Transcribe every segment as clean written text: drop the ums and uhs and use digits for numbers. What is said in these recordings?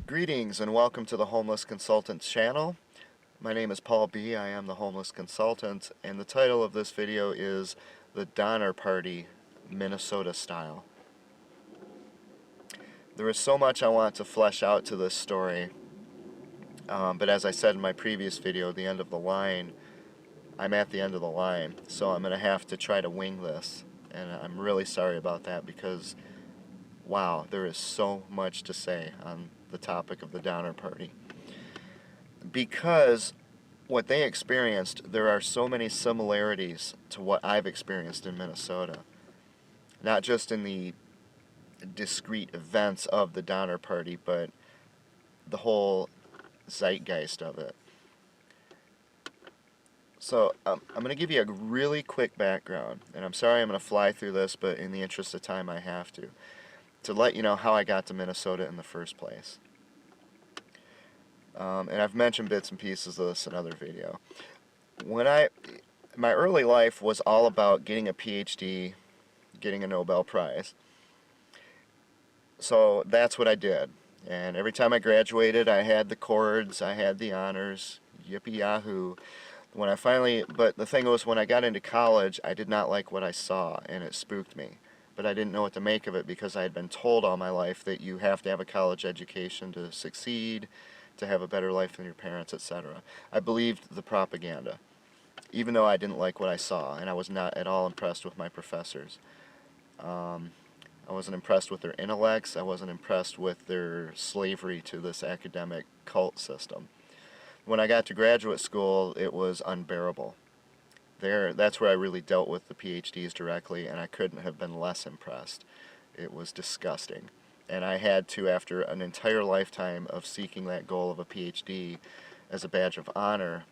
Greetings and welcome to the Homeless Consultants channel. My name is Paul B. I am the Homeless Consultant, and the title of this video is The Donner Party, Minnesota Style. There is so much I want to flesh out to this story, but as I said in my previous video, the end of the line, I'm at the end of the line, so I'm going to have to try to wing this, and I'm really sorry about that because, wow, there is so much to say on the topic of the Donner Party. Because what they experienced, there are so many similarities to what I've experienced in Minnesota. Not just in the discrete events of the Donner Party, but the whole zeitgeist of it. So I'm going to give you a really quick background, and I'm sorry I'm going to fly through this, but in the interest of time I have to let you know how I got to Minnesota in the first place. And I've mentioned bits and pieces of this in another video. My early life was all about getting a PhD, getting a Nobel Prize. So that's what I did. And every time I graduated, I had the cords, I had the honors, yippee yahoo. But the thing was, when I got into college, I did not like what I saw, and it spooked me. But I didn't know what to make of it because I had been told all my life that you have to have a college education to succeed, to have a better life than your parents, etc. I believed the propaganda, even though I didn't like what I saw, and I was not at all impressed with my professors. I wasn't impressed with their intellects. I wasn't impressed with their slavery to this academic cult system. When I got to graduate school, it was unbearable. That's where I really dealt with the PhDs directly, and I couldn't have been less impressed. It was disgusting. And I had to, after an entire lifetime of seeking that goal of a PhD as a badge of honor,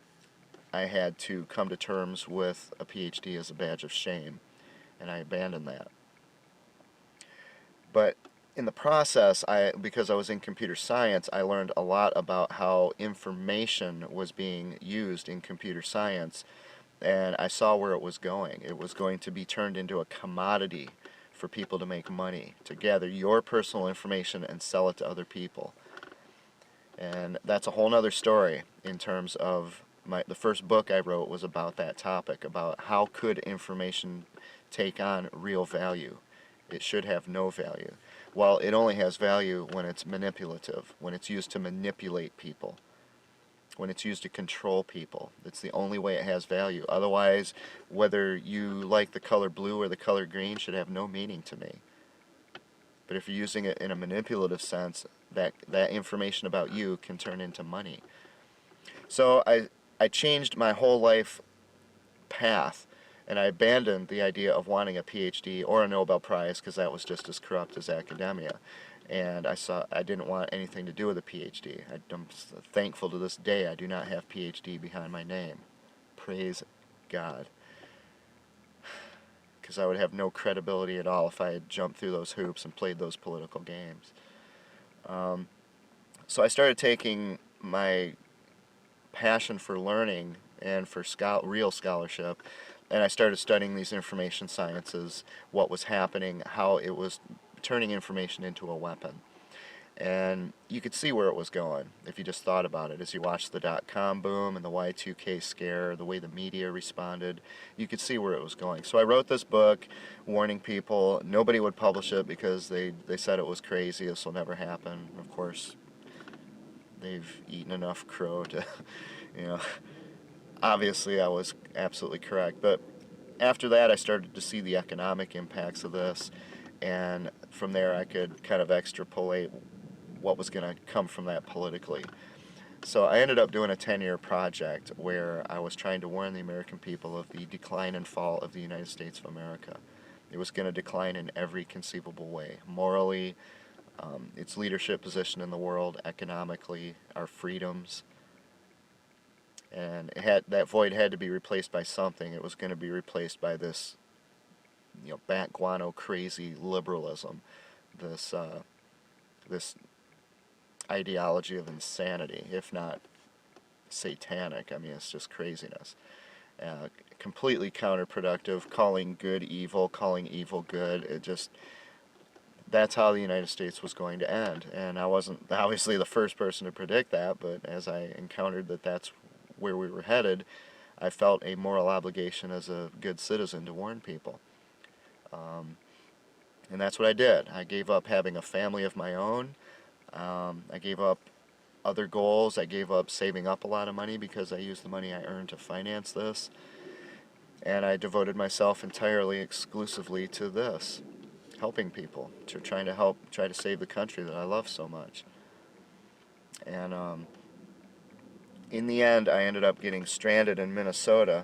I had to come to terms with a PhD as a badge of shame, and I abandoned that. But in the process, because I was in computer science, I learned a lot about how information was being used in computer science, and I saw where it was going. It was going to be turned into a commodity for people to make money, to gather your personal information and sell it to other people. And that's a whole other story in terms of the first book I wrote was about that topic, about how could information take on real value. It should have no value. Well, it only has value when it's manipulative, when it's used to manipulate people, when it's used to control people. It's the only way it has value. Otherwise, whether you like the color blue or the color green should have no meaning to me. But if you're using it in a manipulative sense, that information about you can turn into money. So I changed my whole life path, and I abandoned the idea of wanting a PhD or a Nobel Prize because that was just as corrupt as academia. And I didn't want anything to do with a PhD. I'm thankful to this day I do not have PhD behind my name. Praise God. Because I would have no credibility at all if I had jumped through those hoops and played those political games. So I started taking my passion for learning and for real scholarship, and I started studying these information sciences, what was happening, how it was turning information into a weapon. And you could see where it was going if you just thought about it. As you watched the dot-com boom and the Y2K scare, the way the media responded, you could see where it was going. So I wrote this book warning people. Nobody would publish it because they said it was crazy, this will never happen. Of course, they've eaten enough crow to, you know, obviously I was absolutely correct. But after that I started to see the economic impacts of this, and from there I could kind of extrapolate what was going to come from that politically. So I ended up doing a 10-year project where I was trying to warn the American people of the decline and fall of the United States of America. It was going to decline in every conceivable way, morally, its leadership position in the world, economically, our freedoms. And that void had to be replaced by something. It was going to be replaced by this, bat guano crazy liberalism, this ideology of insanity, if not satanic. I mean, it's just craziness. Completely counterproductive, calling good evil, calling evil good. that's how the United States was going to end. And I wasn't obviously the first person to predict that, but as I encountered that that's where we were headed, I felt a moral obligation as a good citizen to warn people. And that's what I did. I gave up having a family of my own. I gave up other goals. I gave up saving up a lot of money because I used the money I earned to finance this. And I devoted myself entirely, exclusively to this, helping people, to trying to help, try to save the country that I love so much. And in the end, I ended up getting stranded in Minnesota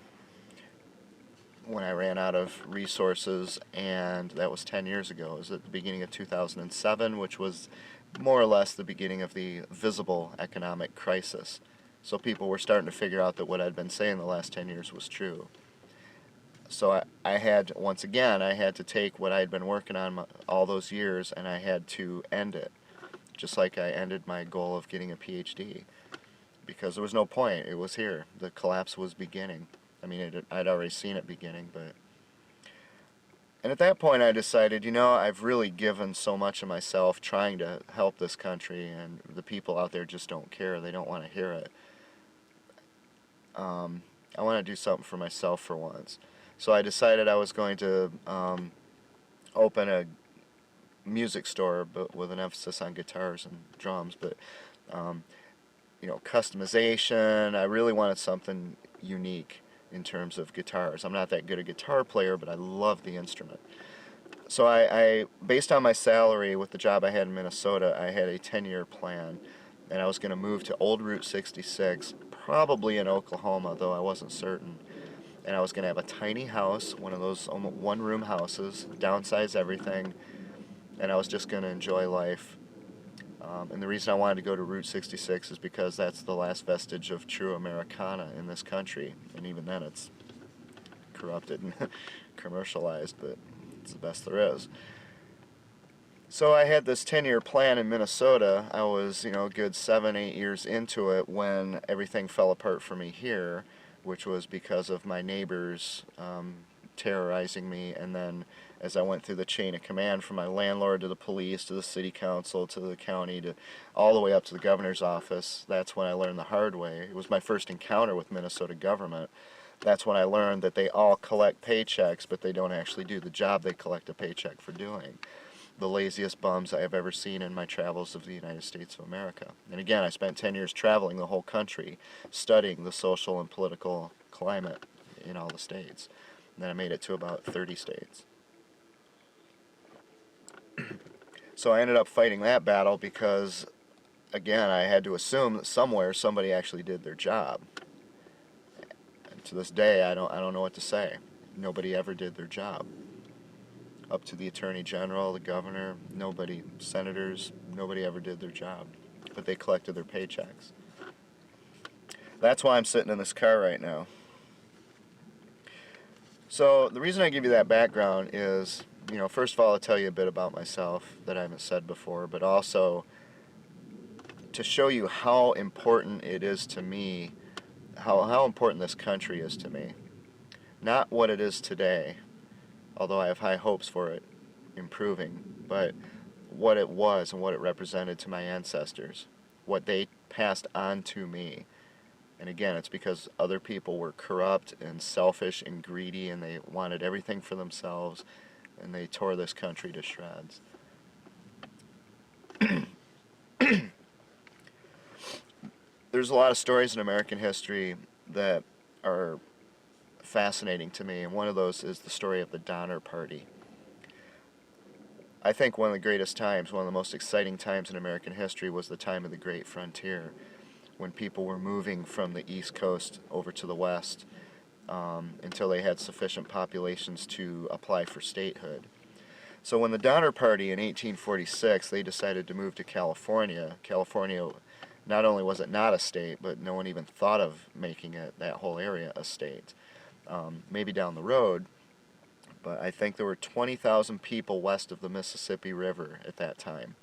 when I ran out of resources, and that was 10 years ago. It was at the beginning of 2007, which was more or less the beginning of the visible economic crisis. So people were starting to figure out that what I'd been saying the last 10 years was true. So I had, once again, I had to take what I had been working on all those years, and I had to end it, just like I ended my goal of getting a PhD, because there was no point. It was here. The collapse was beginning. I mean, I'd already seen it beginning, but... And at that point I decided, you know, I've really given so much of myself trying to help this country, and the people out there just don't care. They don't want to hear it. I want to do something for myself for once. So I decided I was going to open a music store, but with an emphasis on guitars and drums, but you know, customization. I really wanted something unique in terms of guitars. I'm not that good a guitar player, but I love the instrument. So I based on my salary with the job I had in Minnesota, I had a 10-year plan, and I was going to move to Old Route 66, probably in Oklahoma, though I wasn't certain. And I was going to have a tiny house, one of those one-room houses, downsize everything, and I was just going to enjoy life. And the reason I wanted to go to Route 66 is because that's the last vestige of true Americana in this country, and even then it's corrupted and commercialized, but it's the best there is. So I had this 10-year plan in Minnesota. I was, you know, a good 7-8 years into it when everything fell apart for me here, which was because of my neighbors terrorizing me, and then as I went through the chain of command from my landlord to the police to the city council to the county to all the way up to the governor's office, that's when I learned the hard way. It was my first encounter with Minnesota government. That's when I learned that they all collect paychecks, but they don't actually do the job they collect a paycheck for doing. The laziest bums I have ever seen in my travels of the United States of America. And again, I spent 10 years traveling the whole country, studying the social and political climate in all the states. And then I made it to about 30 states. So I ended up fighting that battle because, again, I had to assume that somewhere somebody actually did their job. And to this day, I don't know what to say. Nobody ever did their job. Up to the Attorney General, the Governor, nobody, senators, nobody ever did their job. But they collected their paychecks. That's why I'm sitting in this car right now. So the reason I give you that background is, you know, first of all, I'll tell you a bit about myself that I haven't said before, but also to show you how important it is to me, how important this country is to me. Not what it is today, although I have high hopes for it improving, but what it was and what it represented to my ancestors, what they passed on to me. And again, it's because other people were corrupt and selfish and greedy, and they wanted everything for themselves, and they tore this country to shreds. There's a lot of stories in American history that are fascinating to me, and one of those is the story of the Donner Party. I think one of the greatest times, one of the most exciting times in American history was the time of the Great Frontier, when people were moving from the East Coast over to the West until they had sufficient populations to apply for statehood. So when the Donner Party in 1846, they decided to move to California, California, not only was it not a state, but no one even thought of making it, that whole area, a state. Maybe down the road, but I think there were 20,000 people west of the Mississippi River at that time.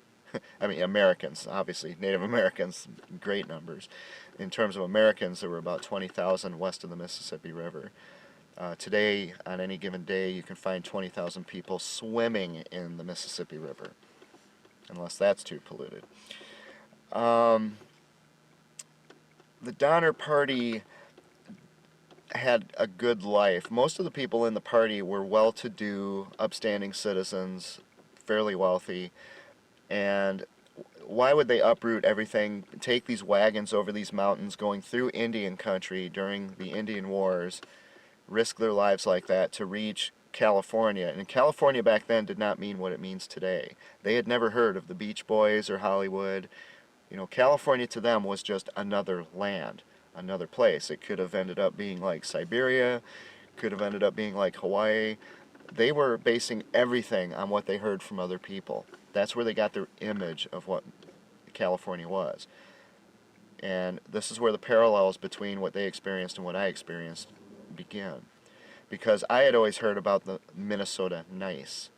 I mean, Americans, obviously, Native Americans, great numbers. In terms of Americans, there were about 20,000 west of the Mississippi River. Today, on any given day, you can find 20,000 people swimming in the Mississippi River. unless that's too polluted. The Donner Party had a good life. Most of the people in the party were well-to-do, upstanding citizens, fairly wealthy, and why would they uproot everything, take these wagons over these mountains, going through Indian country during the Indian Wars, risk their lives like that to reach California? And California back then did not mean what it means today. They had never heard of the Beach Boys or Hollywood. You know, California to them was just another land, another place. It could have ended up being like Siberia, could have ended up being like Hawaii. They were basing everything on what they heard from other people. That's where they got their image of what California was. And this is where the parallels between what they experienced and what I experienced begin. Because I had always heard about the Minnesota nice.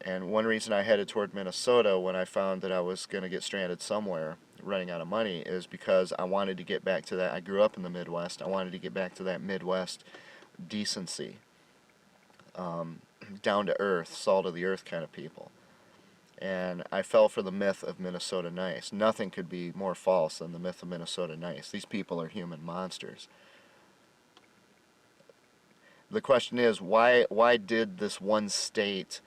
And one reason I headed toward Minnesota when I found that I was going to get stranded somewhere, running out of money, is because I wanted to get back to that. I grew up in the Midwest. I wanted to get back to that Midwest decency, down to earth, salt of the earth kind of people. And I fell for the myth of Minnesota nice. Nothing could be more false than the myth of Minnesota nice. These people are human monsters. The question is, why did this one state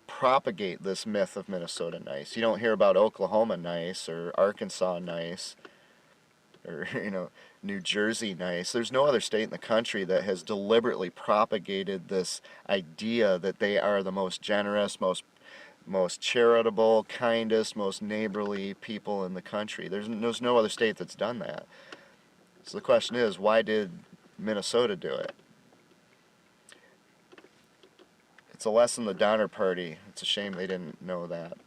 propagate this myth of Minnesota nice? You don't hear about Oklahoma nice or Arkansas nice or, you know, New Jersey nice. There's no other state in the country that has deliberately propagated this idea that they are the most generous, most charitable, kindest, most neighborly people in the country. There's no other state that's done that. So the question is, why did Minnesota do it? It's a lesson the Donner Party, it's a shame they didn't know that.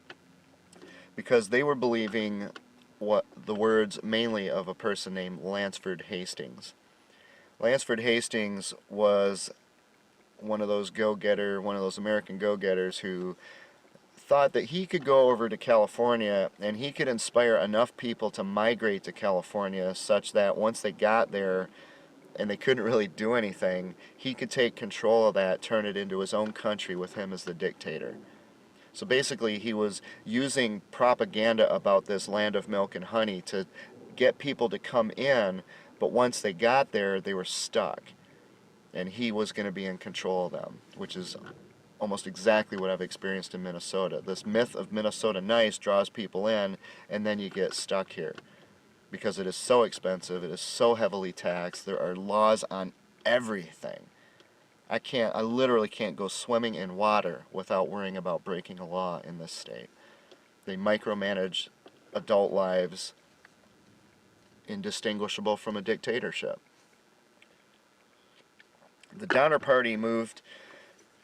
Because they were believing what the words mainly of a person named Landsford Hastings. Landsford Hastings was one of those American go-getters who thought that he could go over to California and he could inspire enough people to migrate to California such that once they got there and they couldn't really do anything, he could take control of that, turn it into his own country with him as the dictator. So basically he was using propaganda about this land of milk and honey to get people to come in, but once they got there, they were stuck. And he was going to be in control of them, which is almost exactly what I've experienced in Minnesota. This myth of Minnesota nice draws people in, and then you get stuck here. Because it is so expensive, it is so heavily taxed, there are laws on everything. I literally can't go swimming in water without worrying about breaking a law in this state. They micromanage adult lives, indistinguishable from a dictatorship. The Donner Party moved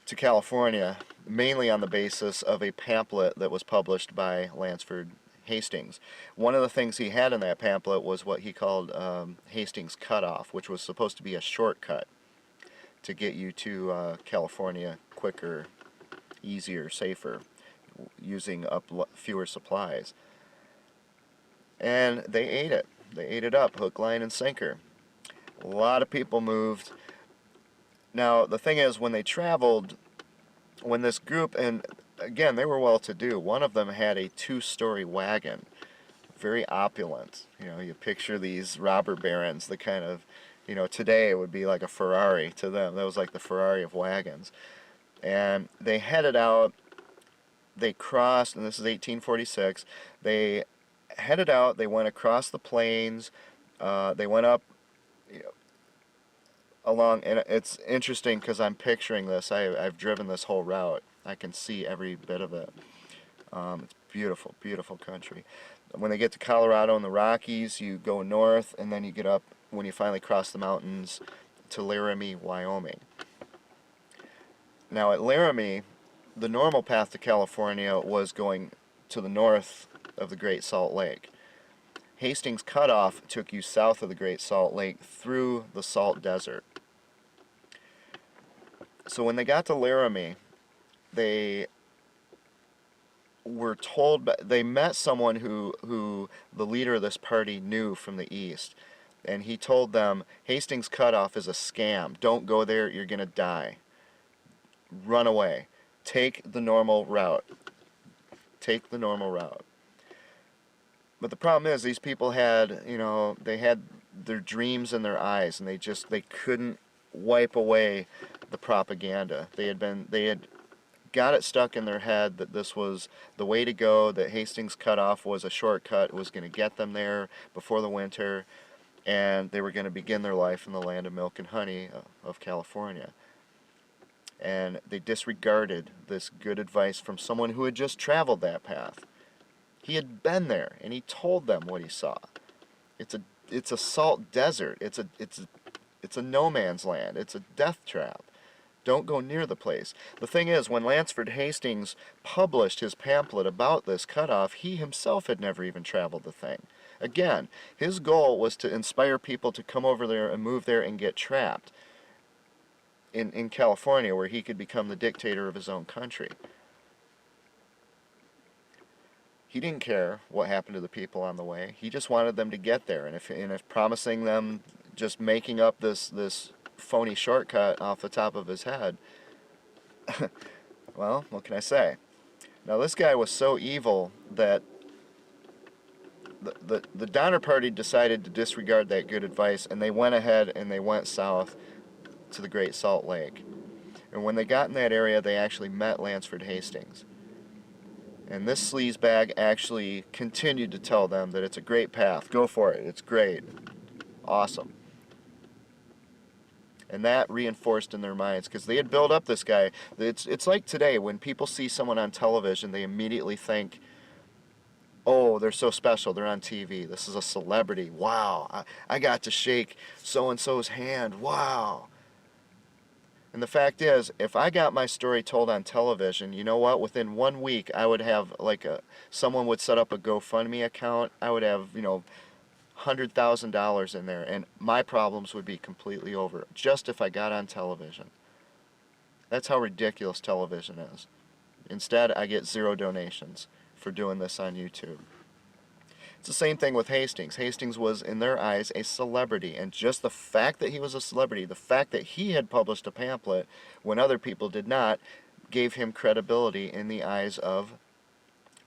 to California mainly on the basis of a pamphlet that was published by Landsford Hastings. One of the things he had in that pamphlet was what he called Hastings Cutoff, which was supposed to be a shortcut to get you to California quicker, easier, safer, using up fewer supplies. And they ate it. They ate it up, hook, line, and sinker. A lot of people moved. Now, the thing is, when they traveled, when this group, and again, they were well-to-do. One of them had a 2-story wagon, very opulent. You know, you picture these robber barons, the kind of, you know, today it would be like a Ferrari to them. That was like the Ferrari of wagons. And they headed out, they crossed, and this is 1846, they headed out, they went across the plains, they went up, you know, along, and it's interesting because I'm picturing this. I've driven this whole route. I can see every bit of it. It's beautiful, beautiful country. When they get to Colorado and the Rockies, you go north, and then you get up, when you finally cross the mountains, to Laramie, Wyoming. Now at Laramie, the normal path to California was going to the north of the Great Salt Lake. Hastings Cutoff took you south of the Great Salt Lake through the Salt Desert. So when they got to Laramie, they were told, they met someone who the leader of this party knew from the east, and he told them, Hastings Cutoff is a scam. Don't go there, you're going to die. Run away. Take the normal route. Take the normal route. But the problem is these people had, they had their dreams in their eyes, and they couldn't wipe away the propaganda. They had got it stuck in their head that this was the way to go, that Hastings Cutoff was a shortcut, it was going to get them there before the winter, and they were going to begin their life in the land of milk and honey of California. And they disregarded this good advice from someone who had just traveled that path. He had been there, and he told them what he saw. It's a salt desert. It's a no man's land. It's a death trap. Don't go near the place. The thing is, when Landsford Hastings published his pamphlet about this cutoff, he himself had never even traveled the thing. Again, his goal was to inspire people to come over there and move there and get trapped in California, where he could become the dictator of his own country. He didn't care what happened to the people on the way. He just wanted them to get there. And if promising them, just making up this phony shortcut off the top of his head, well, what can I say? Now, this guy was so evil that the Donner Party decided to disregard that good advice, and they went ahead and they went south to the Great Salt Lake. And when they got in that area, they actually met Landsford Hastings. And this sleazebag actually continued to tell them that it's a great path. Go for it. It's great. Awesome. And that reinforced in their minds, because they had built up this guy. It's like today, when people see someone on television, they immediately think, oh, they're so special. They're on TV. This is a celebrity. Wow. I got to shake so-and-so's hand. Wow. And the fact is, if I got my story told on television, you know what? Within 1 week, I would have someone would set up a GoFundMe account. I would have, $100,000 in there, and my problems would be completely over, just if I got on television. That's how ridiculous television is. Instead, I get 0 donations for doing this on YouTube. It's the same thing with Hastings. Hastings was, in their eyes, a celebrity, and just the fact that he was a celebrity, the fact that he had published a pamphlet when other people did not, gave him credibility in the eyes of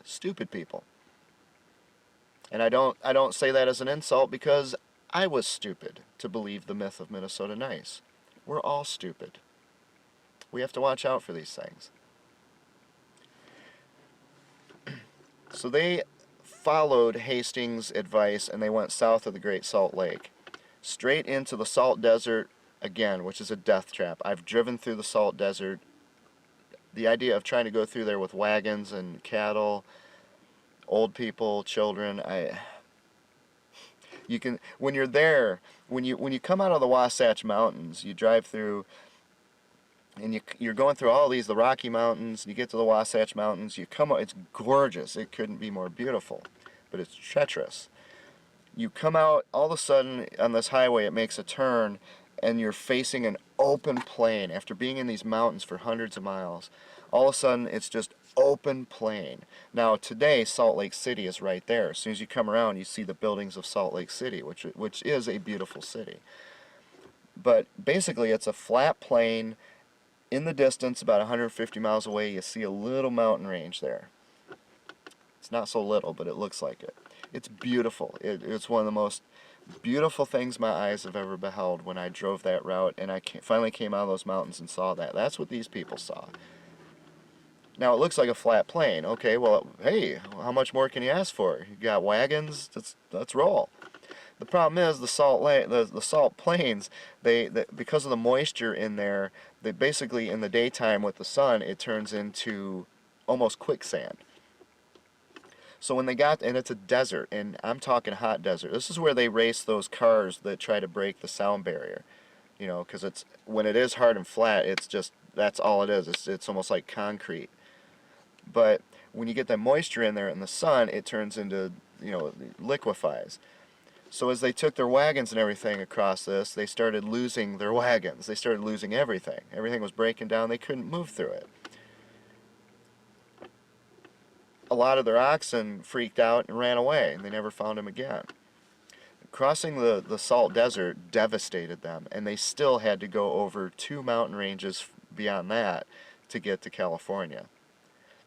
stupid people. And I don't say that as an insult, because I was stupid to believe the myth of Minnesota Nice. We're all stupid. We have to watch out for these things. So they followed Hastings' advice, and they went south of the Great Salt Lake, straight into the salt desert again, which is a death trap. I've driven through the salt desert. The idea of trying to go through there with wagons and cattle, old people, children, when you're there, when you come out of the Wasatch Mountains, you drive through, and you're going through all the Rocky Mountains, you get to the Wasatch Mountains, you come out, it's gorgeous, it couldn't be more beautiful, but it's treacherous. You come out, all of a sudden, on this highway, it makes a turn, and you're facing an open plain. After being in these mountains for hundreds of miles, all of a sudden, it's just open plain. Now, today, Salt Lake City is right there. As soon as you come around, you see the buildings of Salt Lake City, which is a beautiful city. But basically, it's a flat plain. In the distance, about 150 miles away, you see a little mountain range there. It's not so little, but it looks like it. It's beautiful. It's one of the most beautiful things my eyes have ever beheld when I drove that route, and I finally came out of those mountains and saw that. That's what these people saw. Now, it looks like a flat plain. Okay, well, hey, how much more can you ask for? You got wagons? Let's roll. The problem is the salt plains, because of the moisture in there, they basically, in the daytime with the sun, it turns into almost quicksand. So when they got, and it's a desert, and I'm talking hot desert. This is where they race those cars that try to break the sound barrier, because when it is hard and flat, it's just, that's all it is. It's almost like concrete. But when you get the moisture in there and the sun, it turns into, liquefies. So as they took their wagons and everything across this, they started losing their wagons. They started losing everything. Everything was breaking down. They couldn't move through it. A lot of their oxen freaked out and ran away, and they never found them again. Crossing the salt desert devastated them, and they still had to go over 2 mountain ranges beyond that to get to California.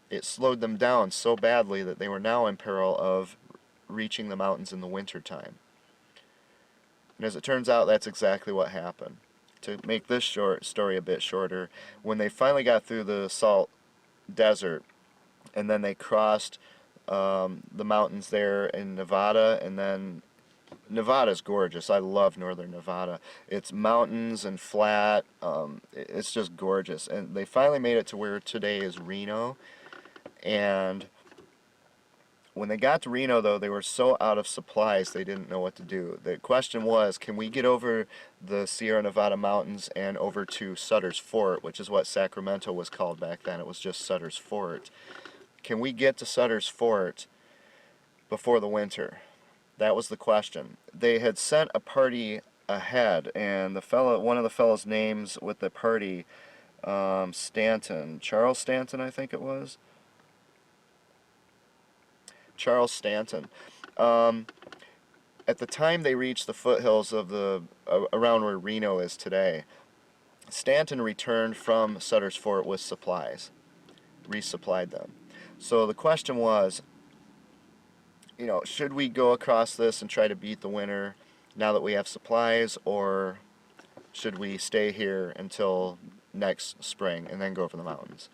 It slowed them down so badly that they were now in peril of reaching the mountains in the wintertime. And as it turns out, that's exactly what happened. To make this short story a bit shorter, when they finally got through the salt desert, and then they crossed the mountains there in Nevada, and then Nevada's gorgeous. I love northern Nevada. It's mountains and flat. It's just gorgeous. And they finally made it to where today is Reno. And when they got to Reno, though, they were so out of supplies they didn't know what to do. The question was, can we get over the Sierra Nevada mountains and over to Sutter's Fort, which is what Sacramento was called back then. It was just Sutter's Fort. Can we get to Sutter's Fort before the winter? That was the question. They had sent a party ahead, and one of the fellows' names with the party, Stanton, Charles Stanton, I think it was. Charles Stanton. At the time they reached the foothills of around where Reno is today, Stanton returned from Sutter's Fort with supplies, resupplied them. So the question was, should we go across this and try to beat the winter now that we have supplies, or should we stay here until next spring and then go over the mountains?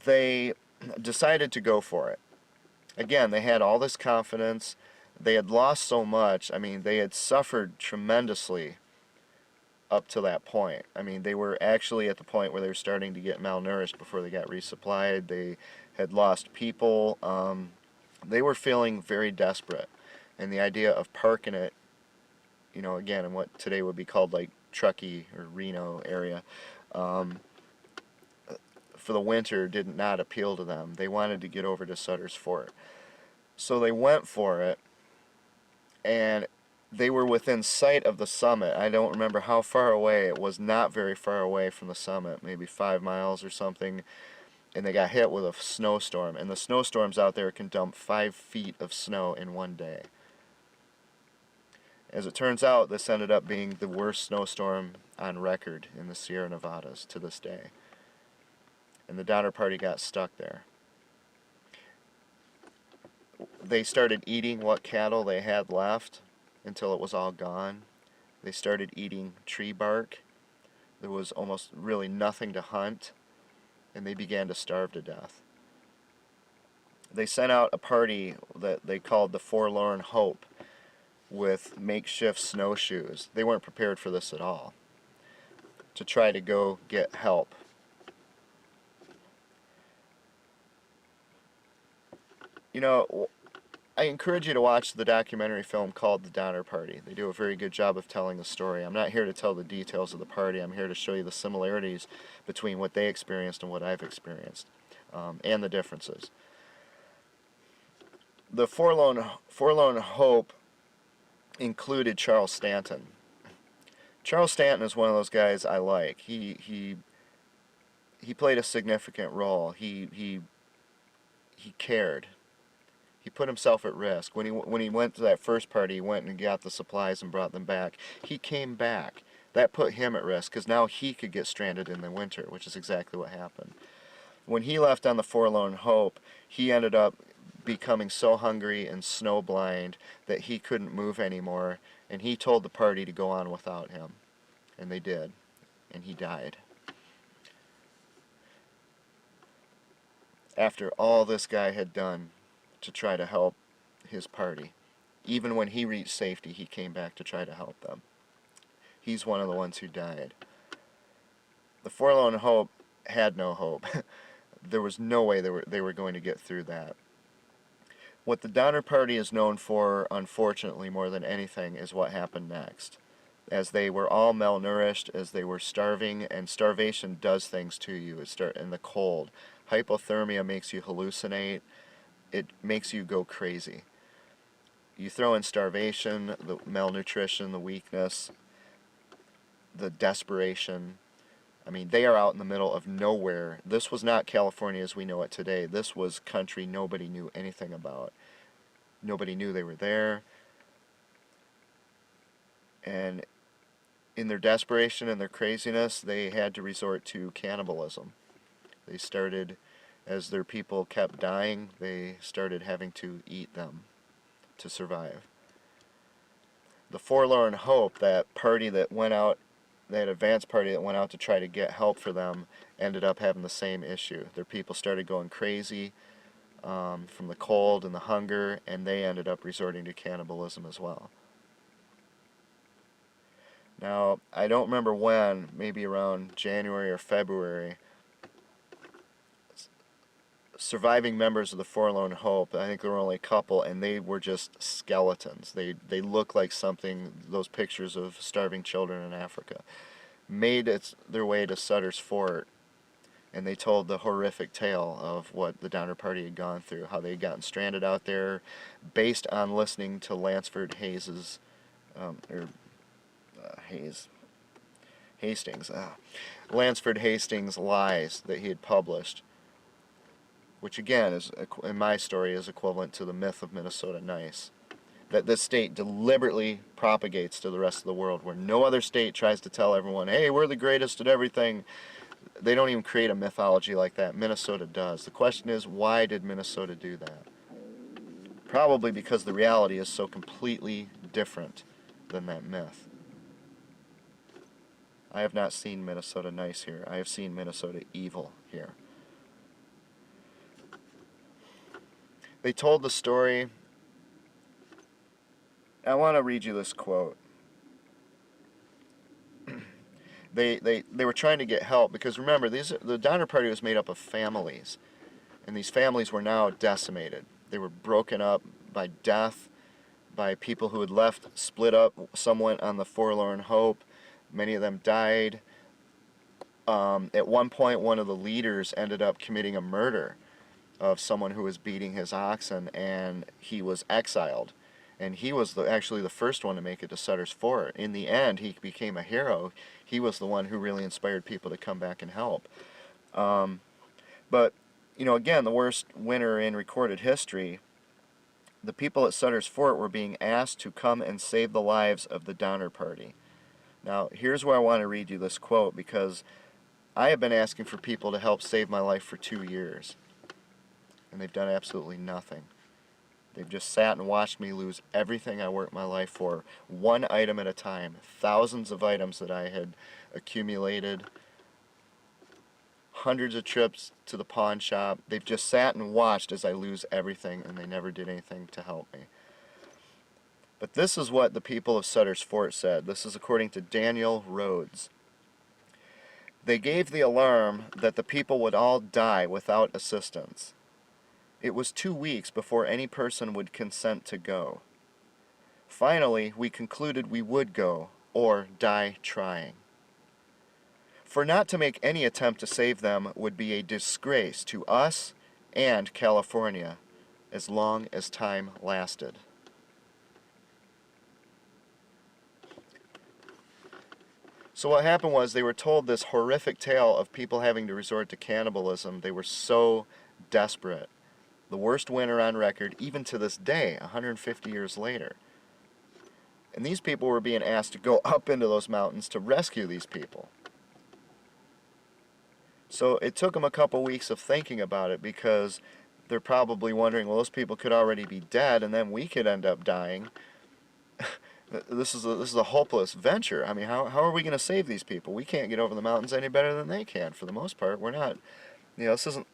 They decided to go for it. Again, they had all this confidence. They had lost so much. I mean, they had suffered tremendously up to that point. I mean, they were actually at the point where they were starting to get malnourished before they got resupplied. They had lost people. They were feeling very desperate. And the idea of parking it, again, in what today would be called like Truckee or Reno area, for the winter did not appeal to them. They wanted to get over to Sutter's Fort. So they went for it, and they were within sight of the summit. I don't remember how far away. It was not very far away from the summit, maybe 5 miles or something, and they got hit with a snowstorm. And the snowstorms out there can dump 5 feet of snow in one day. As it turns out, this ended up being the worst snowstorm on record in the Sierra Nevadas to this day. And the Donner Party got stuck there. They started eating what cattle they had left until it was all gone. They started eating tree bark. There was almost really nothing to hunt, and they began to starve to death. They sent out a party that they called the Forlorn Hope with makeshift snowshoes. They weren't prepared for this at all, to try to go get help. I encourage you to watch the documentary film called The Donner Party. They do a very good job of telling the story. I'm not here to tell the details of the party. I'm here to show you the similarities between what they experienced and what I've experienced, and the differences. The Forlorn Hope included Charles Stanton. Charles Stanton is one of those guys I like. He played a significant role. He cared. He put himself at risk. When he went to that first party, he went and got the supplies and brought them back. He came back. That put him at risk because now he could get stranded in the winter, which is exactly what happened. When he left on the Forlorn Hope, he ended up becoming so hungry and snowblind that he couldn't move anymore, and he told the party to go on without him. And they did. And he died. After all this guy had done to try to help his party. Even when he reached safety, he came back to try to help them. He's one of the ones who died. The Forlorn Hope had no hope. There was no way they were going to get through that. What the Donner Party is known for, unfortunately, more than anything, is what happened next. As they were all malnourished, as they were starving, and starvation does things to you. In the cold. Hypothermia makes you hallucinate. It makes you go crazy. You throw in starvation, the malnutrition, the weakness, the desperation. I mean, they are out in the middle of nowhere. This was not California as we know it today. This was country nobody knew anything about. Nobody knew they were there. And in their desperation and their craziness, they had to resort to cannibalism. They started, as their people kept dying, they started having to eat them to survive. The forlorn hope, that party that went out, that advance party that went out to try to get help for them, ended up having the same issue. Their people started going crazy from the cold and the hunger, and they ended up resorting to cannibalism as well. Now, I don't remember when, maybe around January or February, surviving members of the Forlorn Hope, I think there were only a couple, and they were just skeletons. They looked like something, those pictures of starving children in Africa, made their way to Sutter's Fort, and they told the horrific tale of what the Donner Party had gone through, how they had gotten stranded out there based on listening to Landsford Hastings, Landsford Hastings' lies that he had published, which again is, in my story, is equivalent to the myth of Minnesota Nice, that this state deliberately propagates to the rest of the world, where no other state tries to tell everyone, hey, we're the greatest at everything. They don't even create a mythology like that. Minnesota does. The question is, why did Minnesota do that? Probably because the reality is so completely different than that myth. I have not seen Minnesota nice here. I have seen Minnesota evil here. They told the story. I want to read you this quote. They were trying to get help because, remember, the Donner Party was made up of families, and these families were now decimated. They were broken up by death, by people who had left, split up. Some went on the Forlorn Hope. Many of them died. At one point, one of the leaders ended up committing a murder of someone who was beating his oxen, and he was exiled. And he was actually the first one to make it to Sutter's Fort. In the end, he became a hero. He was the one who really inspired people to come back and help. But, again, the worst winter in recorded history, the people at Sutter's Fort were being asked to come and save the lives of the Donner Party. Now, here's where I want to read you this quote, because I have been asking for people to help save my life for 2 years, and they've done absolutely nothing. They've just sat and watched me lose everything I worked my life for, one item at a time, thousands of items that I had accumulated, hundreds of trips to the pawn shop. They've just sat and watched as I lose everything, and they never did anything to help me. But this is what the people of Sutter's Fort said. This is according to Daniel Rhodes. They gave the alarm that the people would all die without assistance. It was 2 weeks before any person would consent to go. Finally, we concluded we would go, or die trying. For not to make any attempt to save them would be a disgrace to us and California, as long as time lasted. So what happened was they were told this horrific tale of people having to resort to cannibalism. They were so desperate. The worst winter on record, even to this day, 150 years later. And these people were being asked to go up into those mountains to rescue these people. So it took them a couple weeks of thinking about it, because they're probably wondering, well, those people could already be dead, and then we could end up dying. This is a hopeless venture. I mean, how are we going to save these people? We can't get over the mountains any better than they can, for the most part. We're not, this isn't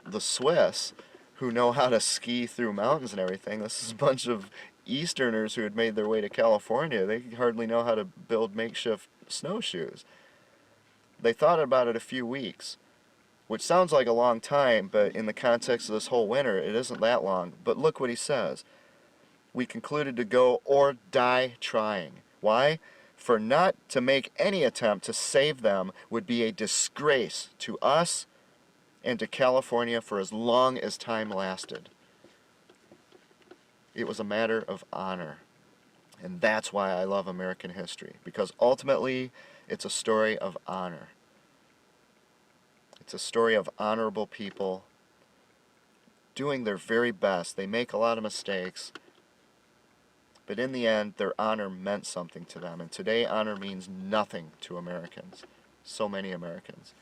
the Swiss who know how to ski through mountains and everything. This is a bunch of Easterners who had made their way to California. They hardly know how to build makeshift snowshoes. They thought about it a few weeks, which sounds like a long time, but in the context of this whole winter, it isn't that long. But look what he says. We concluded to go or die trying. Why? For not to make any attempt to save them would be a disgrace to us and to California for as long as time lasted. It was a matter of honor. And that's why I love American history, because ultimately it's a story of honor. It's a story of honorable people doing their very best. They make a lot of mistakes, But in the end, their honor meant something to them. And today, honor means nothing to Americans. So many Americans.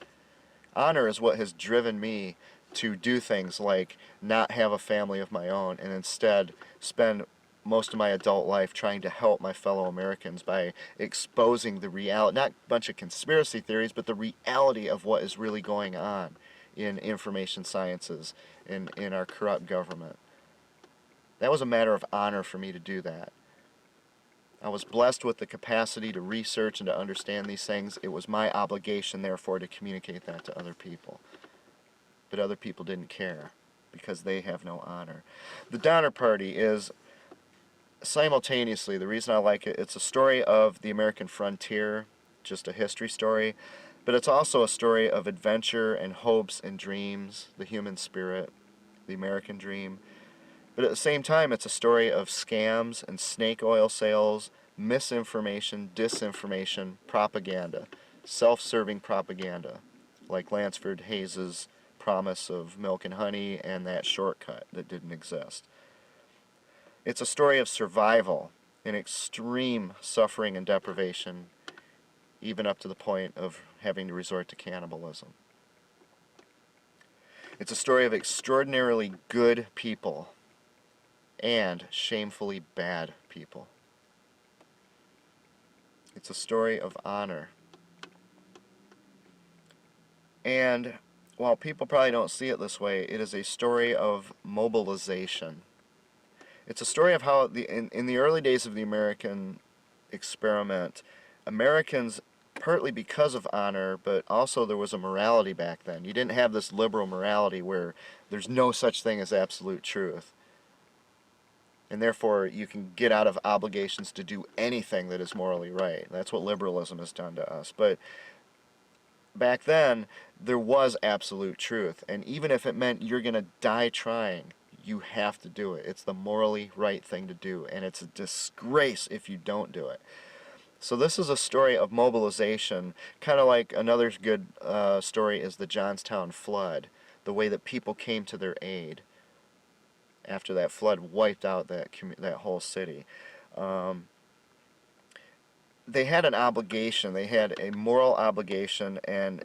Honor is what has driven me to do things like not have a family of my own and instead spend most of my adult life trying to help my fellow Americans by exposing the reality, not a bunch of conspiracy theories, but the reality of what is really going on in information sciences, in our corrupt government. That was a matter of honor for me to do that. I was blessed with the capacity to research and to understand these things. It was my obligation, therefore, to communicate that to other people. But other people didn't care because they have no honor. The Donner Party is simultaneously, the reason I like it, it's a story of the American frontier, just a history story, but it's also a story of adventure and hopes and dreams, the human spirit, the American dream. But at the same time, it's a story of scams and snake oil sales, misinformation, disinformation, propaganda, self-serving propaganda, like Landsford Hayes' promise of milk and honey and that shortcut that didn't exist. It's a story of survival in extreme suffering and deprivation, even up to the point of having to resort to cannibalism. It's a story of extraordinarily good people and shamefully bad people. It's a story of honor. And while people probably don't see it this way, it is a story of mobilization. It's a story of how in the early days of the American experiment, Americans, partly because of honor, but also there was a morality back then. You didn't have this liberal morality where there's no such thing as absolute truth. And therefore, you can get out of obligations to do anything that is morally right. That's what liberalism has done to us. But back then, there was absolute truth. And even if it meant you're going to die trying, you have to do it. It's the morally right thing to do. And it's a disgrace if you don't do it. So this is a story of mobilization, kind of like another good story is the Johnstown flood, the way that people came to their aid after that flood wiped out that whole city. They had an obligation, they had a moral obligation, and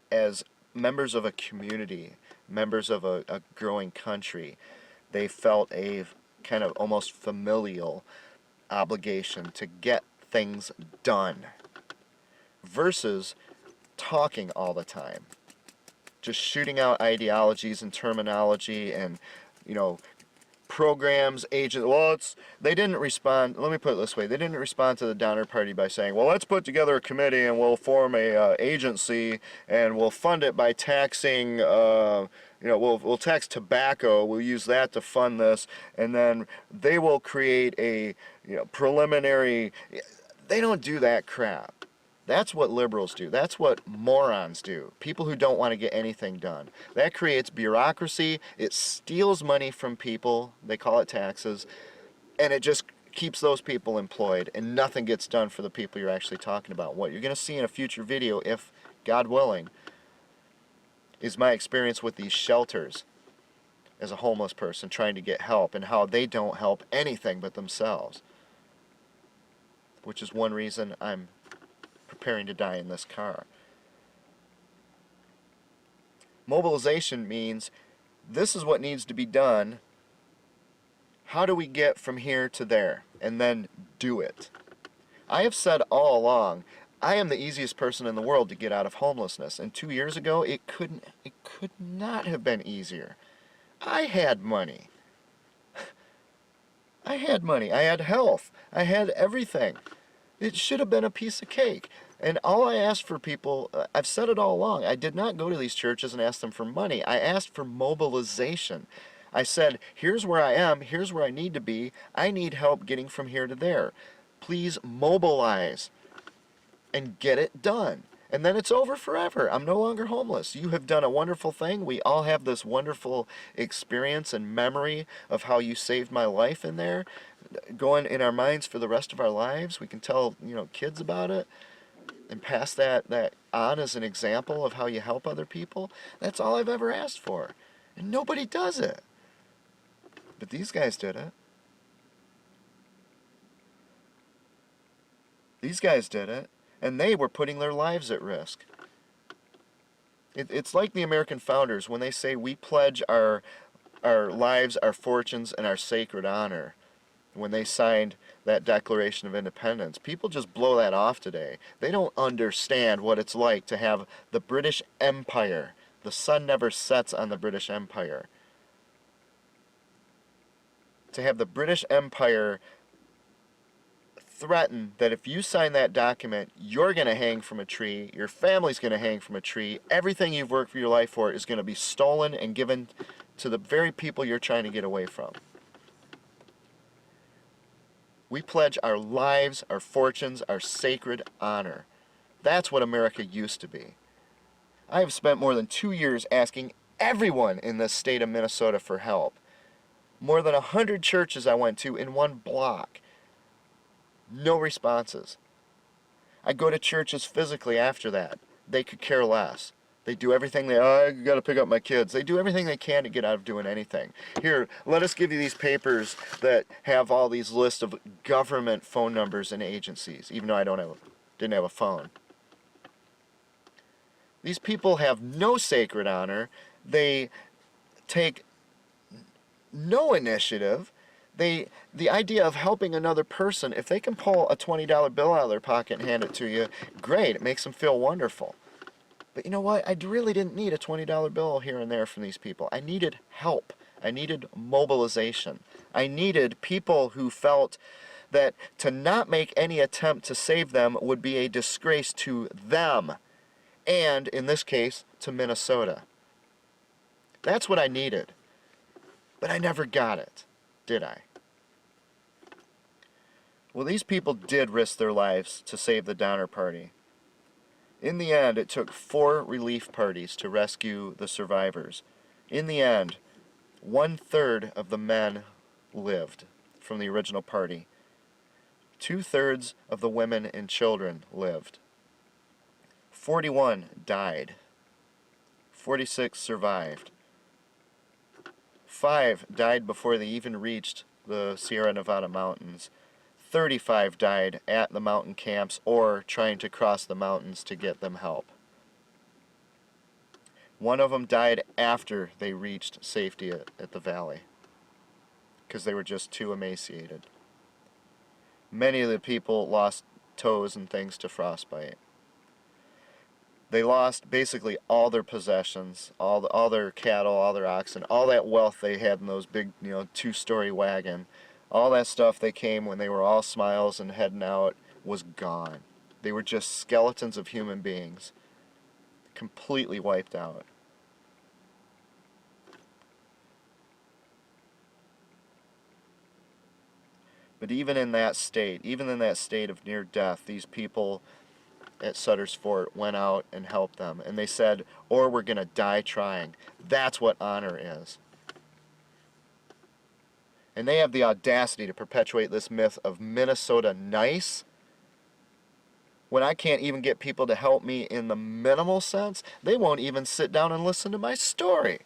as members of a community, members of a growing country, they felt a kind of almost familial obligation to get things done versus talking all the time, just shooting out ideologies and terminology and programs, agents. Well, they didn't respond. Let me put it this way: they didn't respond to the Donner Party by saying, "Well, let's put together a committee and we'll form a agency and we'll fund it by taxing. We'll tax tobacco. We'll use that to fund this, and then they will create a preliminary." They don't do that crap. That's what liberals do. That's what morons do. People who don't want to get anything done. That creates bureaucracy. It steals money from people. They call it taxes. And it just keeps those people employed. And nothing gets done for the people you're actually talking about. What you're going to see in a future video, if God willing, is my experience with these shelters as a homeless person trying to get help and how they don't help anything but themselves. Which is one reason I'm preparing to die in this car. Mobilization means this is what needs to be done. How do we get from here to there? And then do it. I have said all along, I am the easiest person in the world to get out of homelessness. And 2 years ago, it could not have been easier. I had money. I had money. I had health. I had everything. It should have been a piece of cake. And all I asked for people, I've said it all along, I did not go to these churches and ask them for money. I asked for mobilization. I said, here's where I am, here's where I need to be, I need help getting from here to there. Please mobilize and get it done. And then it's over forever. I'm no longer homeless. You have done a wonderful thing. We all have this wonderful experience and memory of how you saved my life in there, going in our minds for the rest of our lives. We can tell kids about it and pass that on as an example of how you help other people. That's all I've ever asked for. And nobody does it. But these guys did it. These guys did it, and they were putting their lives at risk. It's like the American founders when they say we pledge our lives, our fortunes, and our sacred honor. When they signed that Declaration of Independence, people just blow that off today. They don't understand what it's like to have the British Empire. The sun never sets on the British Empire. To have the British Empire threaten that if you sign that document, you're going to hang from a tree, your family's going to hang from a tree, everything you've worked for your life for is going to be stolen and given to the very people you're trying to get away from. We pledge our lives, our fortunes, our sacred honor. That's what America used to be. I have spent more than 2 years asking everyone in this state of Minnesota for help. More than 100 churches I went to in one block. No responses. I go to churches physically after that. They could care less. They do everything I gotta pick up my kids. They do everything they can to get out of doing anything. Here, let us give you these papers that have all these lists of government phone numbers and agencies, even though I didn't have a phone. These people have no sacred honor. They take no initiative. The idea of helping another person, if they can pull a $20 bill out of their pocket and hand it to you, great, it makes them feel wonderful. But you know what? I really didn't need a $20 bill here and there from these people. I needed help. I needed mobilization. I needed people who felt that to not make any attempt to save them would be a disgrace to them, and in this case, to Minnesota. That's what I needed. But I never got it, did I? Well, these people did risk their lives to save the Donner Party. In the end, it took 4 relief parties to rescue the survivors. In the end, 1/3 of the men lived from the original party. 2/3 of the women and children lived. 41 died. 46 survived. 5 died before they even reached the Sierra Nevada mountains. 35 died at the mountain camps or trying to cross the mountains to get them help. One of them died after they reached safety at the valley because they were just too emaciated. Many of the people lost toes and things to frostbite. They lost basically all their possessions, all their cattle, all their oxen, all that wealth they had in those big, 2-story wagon. All that stuff they came when they were all smiles and heading out was gone. They were just skeletons of human beings, completely wiped out. But even in that state of near death, these people at Sutter's Fort went out and helped them. And they said, or we're going to die trying. That's what honor is. And they have the audacity to perpetuate this myth of Minnesota nice. When I can't even get people to help me in the minimal sense, they won't even sit down and listen to my story.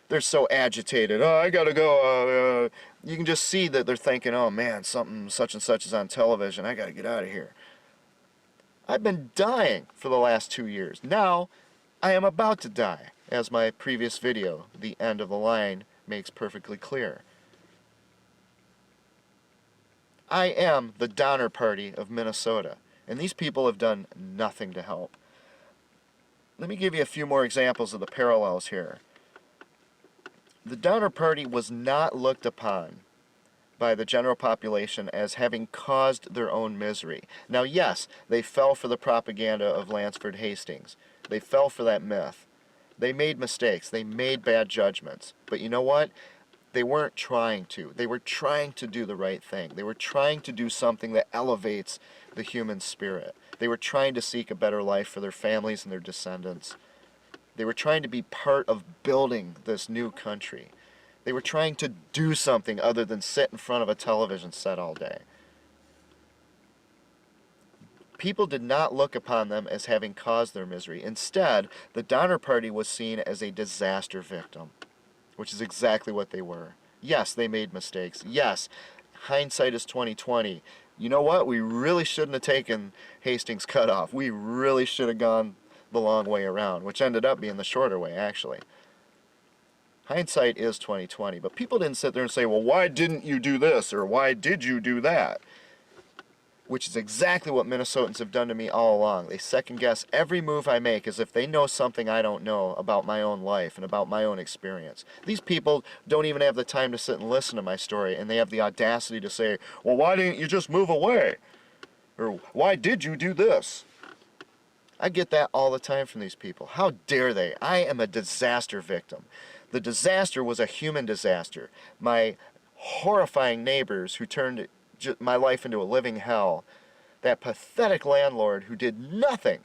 They're so agitated. Oh, I gotta go. You can just see that they're thinking, oh man, something such and such is on television. I gotta get out of here. I've been dying for the last 2 years. Now, I am about to die, as my previous video, The End of the Line, makes perfectly clear. I am the Donner Party of Minnesota, and these people have done nothing to help. Let me give you a few more examples of the parallels here. The Donner Party was not looked upon by the general population as having caused their own misery. Now yes, they fell for the propaganda of Landsford Hastings. They fell for that myth. They made mistakes. They made bad judgments. But you know what? They weren't trying to. They were trying to do the right thing. They were trying to do something that elevates the human spirit. They were trying to seek a better life for their families and their descendants. They were trying to be part of building this new country. They were trying to do something other than sit in front of a television set all day. People did not look upon them as having caused their misery. Instead, the Donner Party was seen as a disaster victim, which is exactly what they were. Yes, they made mistakes. Yes, hindsight is 20/20. you know what, we really shouldn't have taken Hastings Cutoff. We really should have gone the long way around, which ended up being the shorter way, actually. Hindsight is 20/20, but people didn't sit there and say, well, why didn't you do this, or why did you do that? Which is exactly what Minnesotans have done to me all along. They second guess every move I make as if they know something I don't know about my own life and about my own experience. These people don't even have the time to sit and listen to my story, and they have the audacity to say, well, why didn't you just move away? Or why did you do this? I get that all the time from these people. How dare they? I am a disaster victim. The disaster was a human disaster. My horrifying neighbors who turned my life into a living hell. That pathetic landlord who did nothing,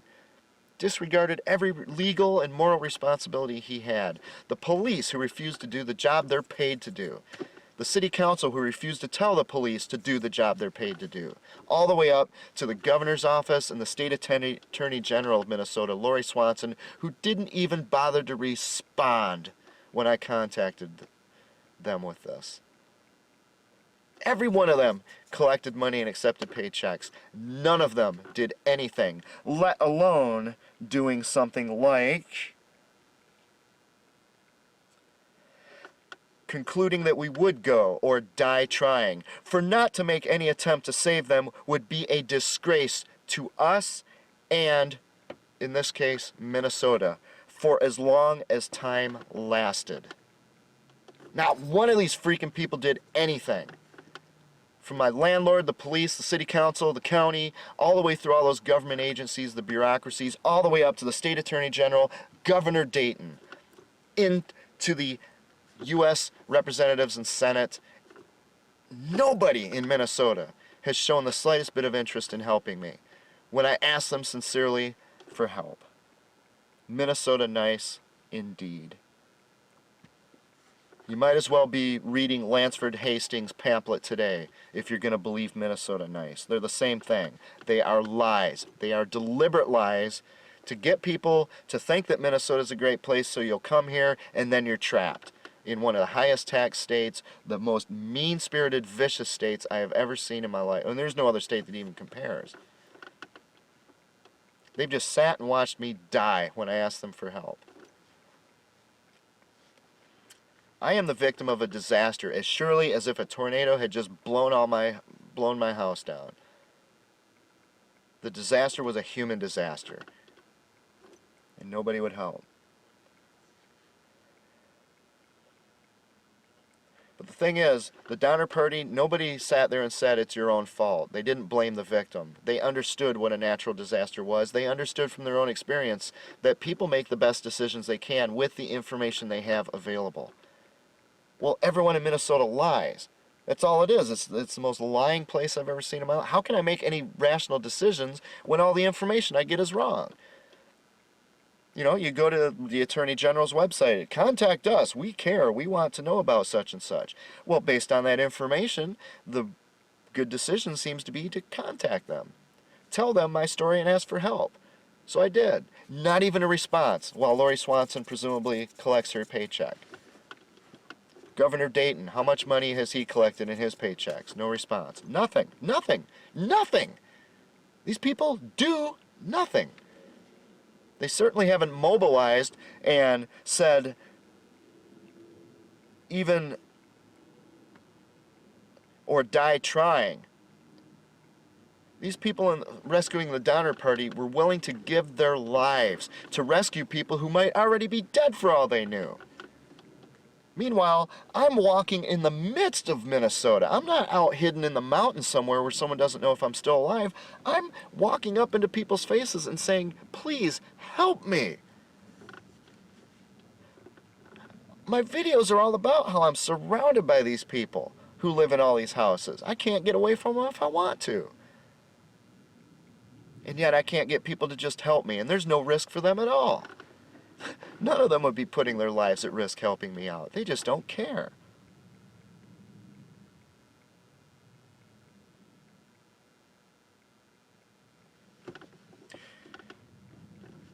disregarded every legal and moral responsibility he had. The police who refused to do the job they're paid to do. The city council who refused to tell the police to do the job they're paid to do. All the way up to the governor's office and the state attorney general of Minnesota, Lori Swanson, who didn't even bother to respond when I contacted them with this. Every one of them collected money and accepted paychecks. None of them did anything, let alone doing something like concluding that we would go or die trying. For not to make any attempt to save them would be a disgrace to us and, in this case, Minnesota, for as long as time lasted. Not one of these freaking people did anything. From my landlord, the police, the city council, the county, all the way through all those government agencies, the bureaucracies, all the way up to the state attorney general, Governor Dayton, into the U.S. representatives and Senate. Nobody in Minnesota has shown the slightest bit of interest in helping me when I ask them sincerely for help. Minnesota nice indeed. You might as well be reading Landsford Hastings' pamphlet today if you're going to believe Minnesota nice. They're the same thing. They are lies. They are deliberate lies to get people to think that Minnesota's a great place so you'll come here and then you're trapped in one of the highest tax states, the most mean-spirited, vicious states I have ever seen in my life. And there's no other state that even compares. They've just sat and watched me die when I asked them for help. I am the victim of a disaster as surely as if a tornado had just blown my house down. The disaster was a human disaster, and nobody would help. But the thing is, the Donner Party, nobody sat there and said it's your own fault. They didn't blame the victim. They understood what a natural disaster was. They understood from their own experience that people make the best decisions they can with the information they have available. Well, everyone in Minnesota lies. That's all it is. It's the most lying place I've ever seen in my life. How can I make any rational decisions when all the information I get is wrong? You know, you go to the Attorney General's website, contact us, we care, we want to know about such and such. Well, based on that information, the good decision seems to be to contact them. Tell them my story and ask for help. So I did. Not even a response, while Lori Swanson presumably collects her paycheck. Governor Dayton, how much money has he collected in his paychecks? No response. Nothing. Nothing. Nothing. These people do nothing. They certainly haven't mobilized and said even or die trying. These people in rescuing the Donner Party were willing to give their lives to rescue people who might already be dead for all they knew. Meanwhile, I'm walking in the midst of Minnesota. I'm not out hidden in the mountains somewhere where someone doesn't know if I'm still alive. I'm walking up into people's faces and saying, please help me. My videos are all about how I'm surrounded by these people who live in all these houses. I can't get away from them if I want to. And yet I can't get people to just help me, and there's no risk for them at all. None of them would be putting their lives at risk helping me out. They just don't care.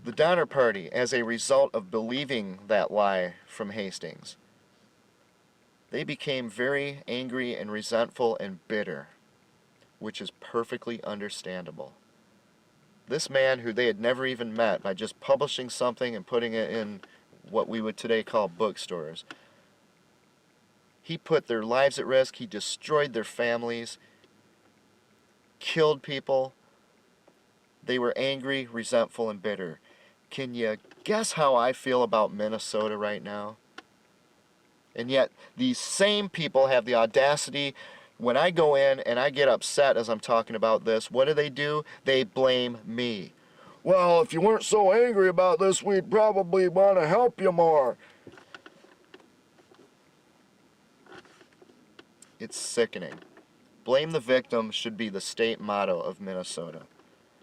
The Donner Party, as a result of believing that lie from Hastings, they became very angry and resentful and bitter which is perfectly understandable. This man, who they had never even met, by just publishing something and putting it in what we would today call bookstores, he put their lives at risk, he destroyed their families, killed people. They were angry, resentful, and bitter. Can you guess how I feel about Minnesota right now? And yet, these same people have the audacity, when I go in and I get upset as I'm talking about this, what do? They blame me. Well, if you weren't so angry about this, we'd probably want to help you more. It's sickening. Blame the victim should be the state motto of Minnesota.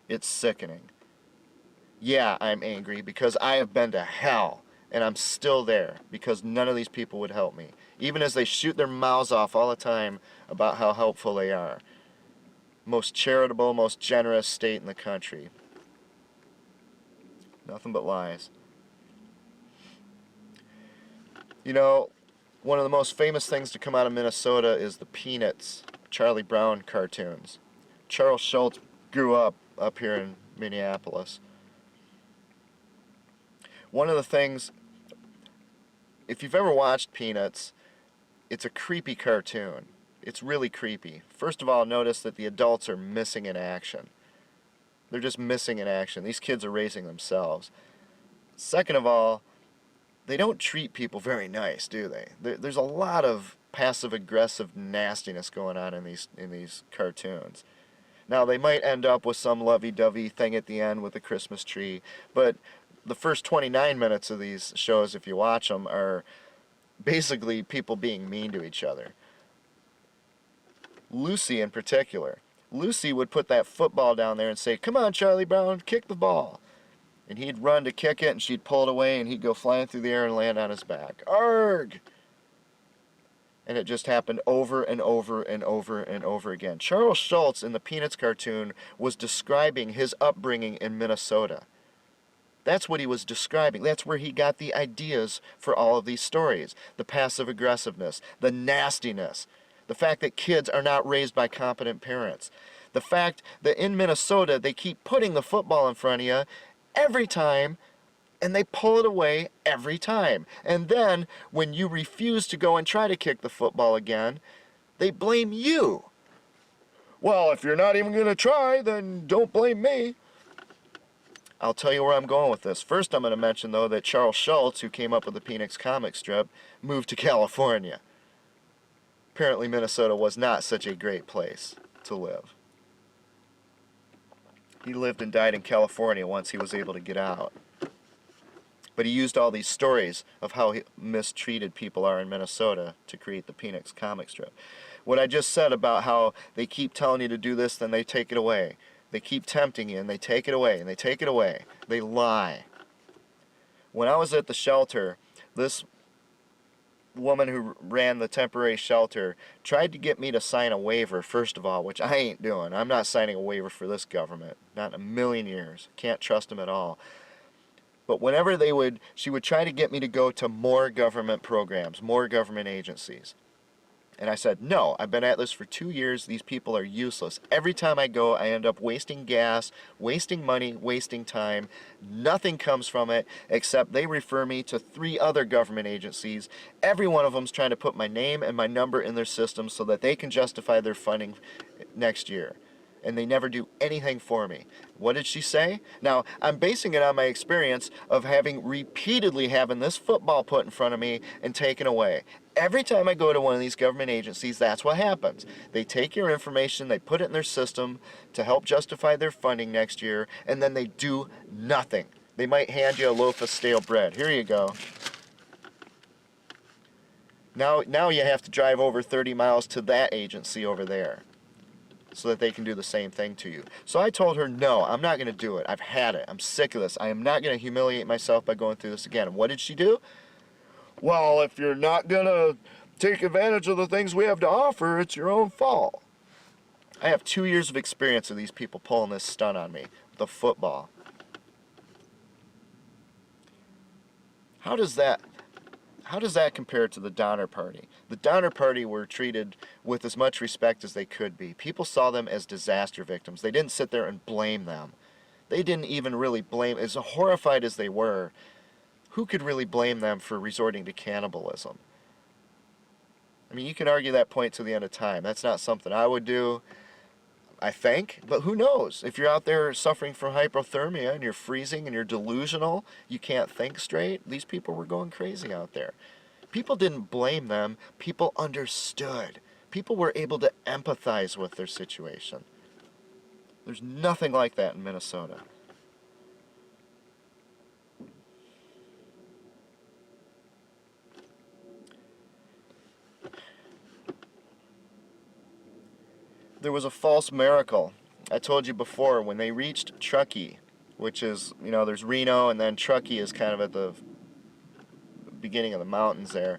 It's sickening. Yeah, I'm angry because I have been to hell, and I'm still there because none of these people would help me, even as they shoot their mouths off all the time about how helpful they are. Most charitable, most generous state in the country. Nothing but lies. You know, one of the most famous things to come out of Minnesota is the Peanuts, Charlie Brown cartoons. Charles Schulz grew up here in Minneapolis. One of the things, if you've ever watched Peanuts, it's a creepy cartoon. It's really creepy. First of all, notice that the adults are missing in action. They're just missing in action. These kids are raising themselves. Second of all, they don't treat people very nice, do they? There's a lot of passive-aggressive nastiness going on in these cartoons. Now, they might end up with some lovey-dovey thing at the end with a Christmas tree, but the first 29 minutes of these shows, if you watch them, are basically people being mean to each other. Lucy in particular. Lucy would put that football down there and say, "Come on, Charlie Brown, kick the ball." And he'd run to kick it, and she'd pull it away, and he'd go flying through the air and land on his back. Arrgh! And it just happened over and over and over and over again. Charles Schulz in the Peanuts cartoon was describing his upbringing in Minnesota. That's what he was describing. That's where he got the ideas for all of these stories. The passive aggressiveness, the nastiness, the fact that kids are not raised by competent parents, the fact that in Minnesota they keep putting the football in front of you every time, and they pull it away every time. And then when you refuse to go and try to kick the football again, they blame you. Well, if you're not even going to try, then don't blame me. I'll tell you where I'm going with this. First, I'm going to mention, though, that Charles Schulz, who came up with the Peanuts comic strip, moved to California. Apparently, Minnesota was not such a great place to live. He lived and died in California once he was able to get out. But he used all these stories of how mistreated people are in Minnesota to create the Peanuts comic strip. What I just said about how they keep telling you to do this, then they take it away. They keep tempting you, and they take it away, and they take it away. They lie. When I was at the shelter, this woman who ran the temporary shelter tried to get me to sign a waiver, first of all, which I ain't doing. I'm not signing a waiver for this government. Not in a million years. Can't trust them at all. But whenever she would try to get me to go to more government programs, more government agencies. And I said, no, I've been at this for 2 years. These people are useless. Every time I go, I end up wasting gas, wasting money, wasting time. Nothing comes from it except they refer me to 3 other government agencies. Every one of them's trying to put my name and my number in their system so that they can justify their funding next year. And they never do anything for me. What did she say? Now, I'm basing it on my experience of repeatedly having this football put in front of me and taken away. Every time I go to one of these government agencies, that's what happens. They take your information, they put it in their system to help justify their funding next year, and then they do nothing. They might hand you a loaf of stale bread. Here you go. Now you have to drive over 30 miles to that agency over there so that they can do the same thing to you. So I told her, no, I'm not going to do it. I've had it. I'm sick of this. I am not going to humiliate myself by going through this again. And what did she do? Well, if you're not going to take advantage of the things we have to offer, it's your own fault. I have 2 years of experience of these people pulling this stunt on me, the football. How How does that compare to the Donner Party? The Donner Party were treated with as much respect as they could be. People saw them as disaster victims. They didn't sit there and blame them. They didn't even really blame, as horrified as they were, who could really blame them for resorting to cannibalism? I mean, you can argue that point to the end of time. That's not something I would do, I think, but who knows? If you're out there suffering from hypothermia and you're freezing and you're delusional, you can't think straight, these people were going crazy out there. People didn't blame them. People understood. People were able to empathize with their situation. There's nothing like that in Minnesota. There was a false miracle. I told you before, when they reached Truckee, which is, there's Reno, and then Truckee is kind of at the beginning of the mountains there.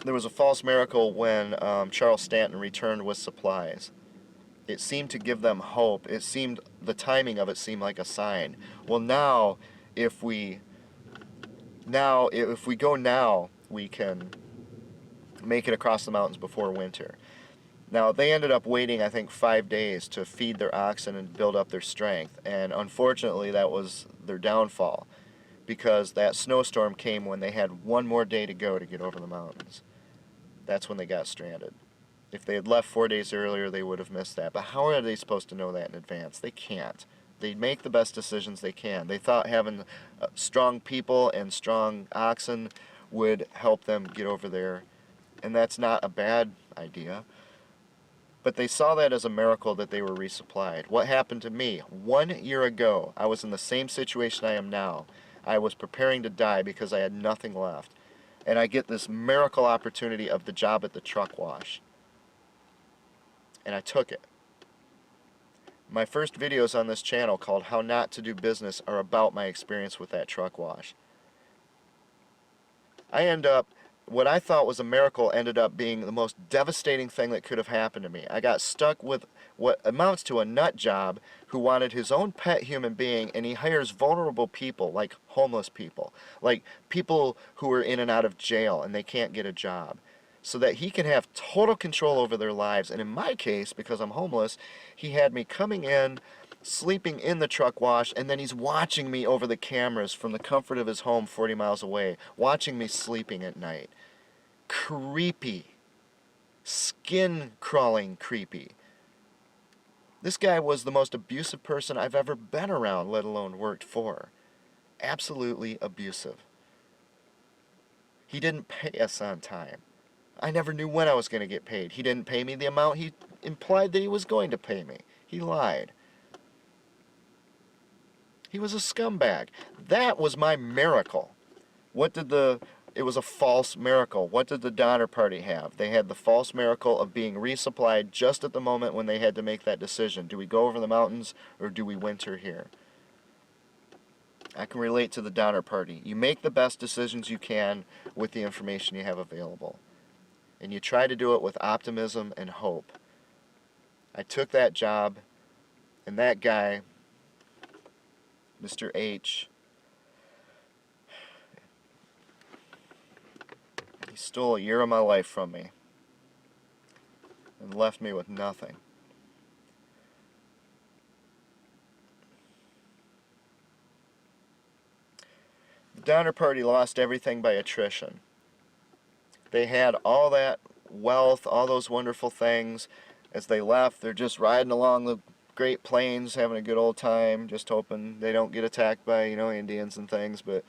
There was a false miracle when Charles Stanton returned with supplies. It seemed to give them hope. The timing of it seemed like a sign. Well, now, if we go now, we can make it across the mountains before winter. Now, they ended up waiting, I think, 5 days to feed their oxen and build up their strength. And unfortunately, that was their downfall, because that snowstorm came when they had one more day to go to get over the mountains. That's when they got stranded. If they had left 4 days earlier, they would have missed that. But how are they supposed to know that in advance? They can't. They make the best decisions they can. They thought having strong people and strong oxen would help them get over there. And that's not a bad idea. But they saw that as a miracle that they were resupplied. What happened to me? 1 year ago, I was in the same situation I am now. I was preparing to die because I had nothing left. And I get this miracle opportunity of the job at the truck wash. And I took it. My first videos on this channel, called How Not to Do Business, are about my experience with that truck wash. What I thought was a miracle ended up being the most devastating thing that could have happened to me. I got stuck with what amounts to a nut job who wanted his own pet human being, and he hires vulnerable people, like homeless people, like people who are in and out of jail and they can't get a job, so that he can have total control over their lives. And in my case, because I'm homeless, he had me coming in, sleeping in the truck wash, and then he's watching me over the cameras from the comfort of his home 40 miles away, watching me sleeping at night. Creepy. Skin-crawling creepy. This guy was the most abusive person I've ever been around, let alone worked for. Absolutely abusive. He didn't pay us on time. I never knew when I was going to get paid. He didn't pay me the amount he implied that he was going to pay me. He lied. He was a scumbag. That was my miracle. It was a false miracle. What did the Donner Party have? They had the false miracle of being resupplied just at the moment when they had to make that decision. Do we go over the mountains or do we winter here? I can relate to the Donner Party. You make the best decisions you can with the information you have available. And you try to do it with optimism and hope. I took that job, and that guy, Mr. H, he stole a year of my life from me and left me with nothing. The Donner Party lost everything by attrition. They had all that wealth, all those wonderful things. As they left, they're just riding along the Great Plains, having a good old time, just hoping they don't get attacked by, Indians and things. But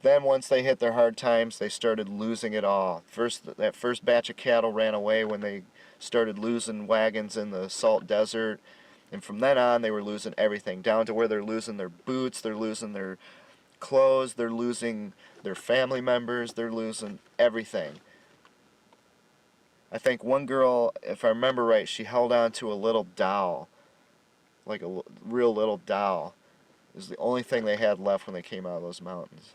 then once they hit their hard times, they started losing it all. That first batch of cattle ran away when they started losing wagons in the salt desert. And from then on, they were losing everything, down to where they're losing their boots, they're losing their clothes, they're losing their family members, they're losing everything. I think one girl, if I remember right, she held on to a little doll, like a real little doll. It was the only thing they had left when they came out of those mountains.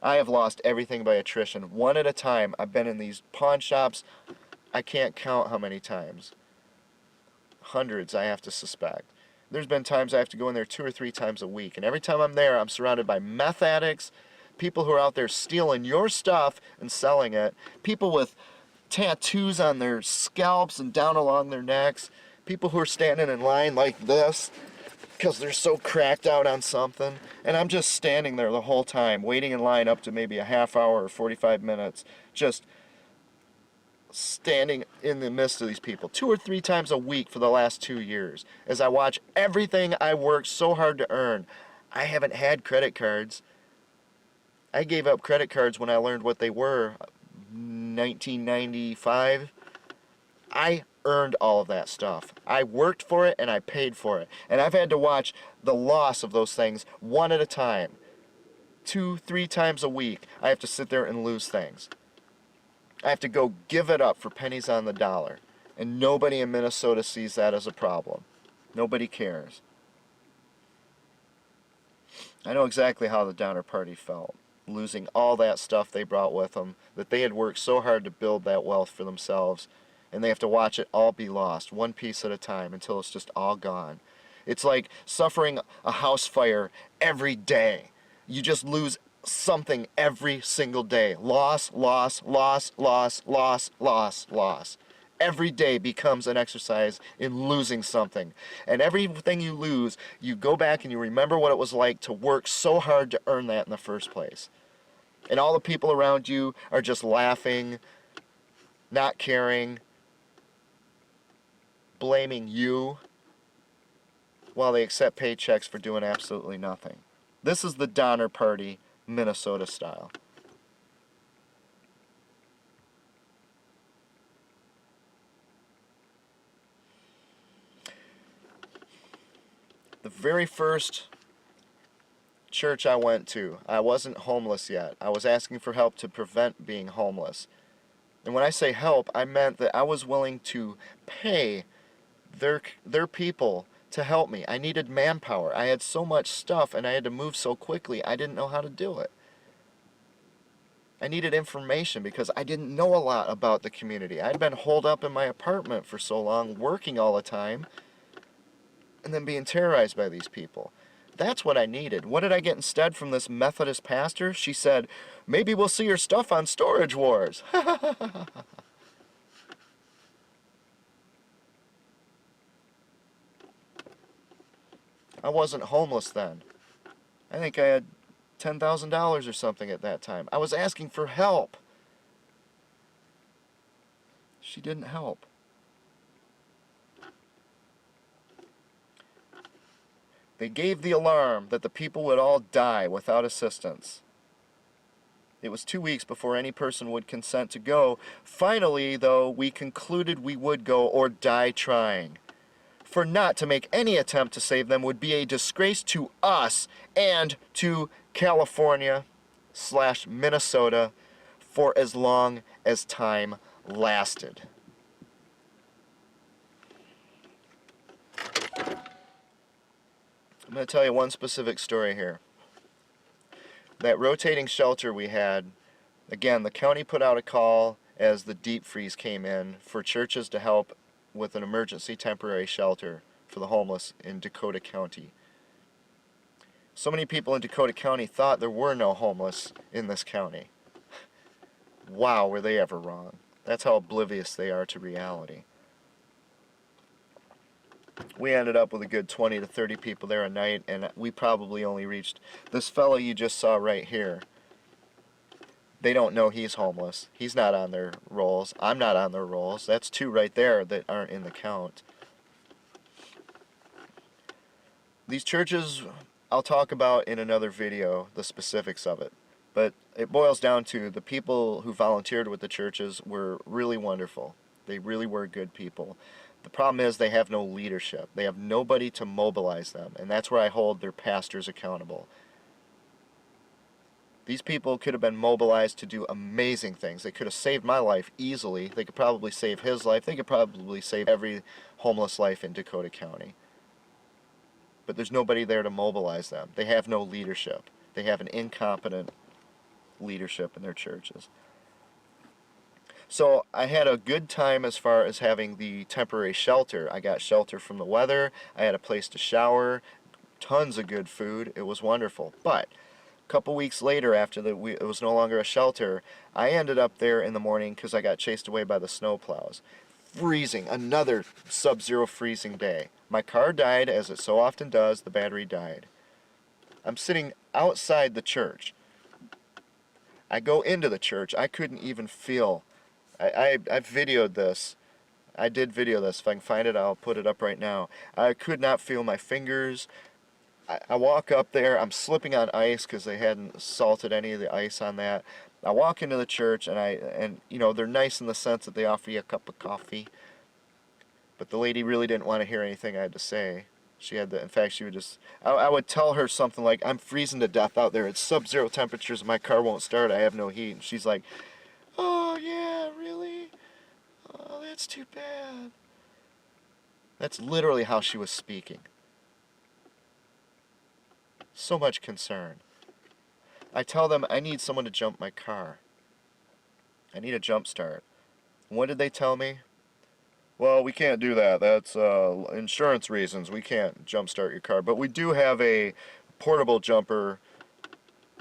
I have lost everything by attrition, one at a time. I've been in these pawn shops, I can't count how many times. Hundreds, I have to suspect. There's been times I have to go in there 2 or 3 times a week, and every time I'm there, I'm surrounded by meth addicts, people who are out there stealing your stuff and selling it, people with tattoos on their scalps and down along their necks, people who are standing in line like this because they're so cracked out on something, and I'm just standing there the whole time, waiting in line up to maybe a half hour or 45 minutes, just standing in the midst of these people 2 or 3 times a week for the last 2 years as I watch everything I worked so hard to earn. I haven't had credit cards. I gave up credit cards when I learned what they were, 1995. I earned all of that stuff. I worked for it and I paid for it. And I've had to watch the loss of those things one at a time. 2, 3 times a week, I have to sit there and lose things. I have to go give it up for pennies on the dollar. And nobody in Minnesota sees that as a problem. Nobody cares. I know exactly how the Donner Party felt, losing all that stuff they brought with them, that they had worked so hard to build that wealth for themselves, and they have to watch it all be lost, one piece at a time, until it's just all gone. It's like suffering a house fire every day. You just lose something every single day. Loss, loss, loss, loss, loss, loss, loss. Every day becomes an exercise in losing something. And everything you lose, you go back and you remember what it was like to work so hard to earn that in the first place. And all the people around you are just laughing, not caring, blaming you, while they accept paychecks for doing absolutely nothing. This is the Donner Party, Minnesota style. The very first church I went to, I wasn't homeless yet. I was asking for help to prevent being homeless. And when I say help, I meant that I was willing to pay their people to help me. I needed manpower. I had so much stuff and I had to move so quickly, I didn't know how to do it. I needed information because I didn't know a lot about the community. I'd been holed up in my apartment for so long, working all the time, and then being terrorized by these people. That's what I needed. What did I get instead from this Methodist pastor? She said, maybe we'll see your stuff on Storage Wars. I wasn't homeless then. I think I had $10,000 or something at that time. I was asking for help. She didn't help. They gave the alarm that the people would all die without assistance. It was 2 weeks before any person would consent to go. Finally, though, we concluded we would go or die trying. For not to make any attempt to save them would be a disgrace to us and to California/Minnesota for as long as time lasted. I'm going to tell you one specific story here. That rotating shelter we had, again, the county put out a call as the deep freeze came in for churches to help with an emergency temporary shelter for the homeless in Dakota County. So many people in Dakota County thought there were no homeless in this county. Wow, were they ever wrong. That's how oblivious they are to reality. We ended up with a good 20 to 30 people there a night, and we probably only reached this fellow you just saw right here. They don't know he's homeless. He's not on their rolls. I'm not on their rolls. That's 2 right there that aren't in the count. These churches, I'll talk about in another video, the specifics of it. But it boils down to the people who volunteered with the churches were really wonderful. They really were good people. The problem is they have no leadership. They have nobody to mobilize them, and that's where I hold their pastors accountable. These people could have been mobilized to do amazing things. They could have saved my life easily. They could probably save his life. They could probably save every homeless life in Dakota County. But there's nobody there to mobilize them. They have no leadership. They have an incompetent leadership in their churches. So I had a good time as far as having the temporary shelter. I got shelter from the weather. I had a place to shower. Tons of good food. It was wonderful. But A couple weeks later, after it was no longer a shelter, I ended up there in the morning because I got chased away by the snowplows. Freezing, another sub-zero freezing day. My car died, as it so often does. The battery died. I'm sitting outside the church. I go into the church. I couldn't even feel. I videoed this. I did video this. If I can find it, I'll put it up right now. I could not feel my fingers. I walk up there. I'm slipping on ice because they hadn't salted any of the ice on that. I walk into the church, and you know, they're nice in the sense that they offer you a cup of coffee. But the lady really didn't want to hear anything I had to say. She had in fact, she would just, I would tell her something like, I'm freezing to death out there. It's sub-zero temperatures. My car won't start. I have no heat. And she's like, oh, yeah, really? Oh, that's too bad. That's literally how she was speaking. So much concern. I tell them I need someone to jump my car. I need a jump start. What did they tell me? Well, we can't do that. That's insurance reasons. We can't jump start your car. But we do have a portable jumper.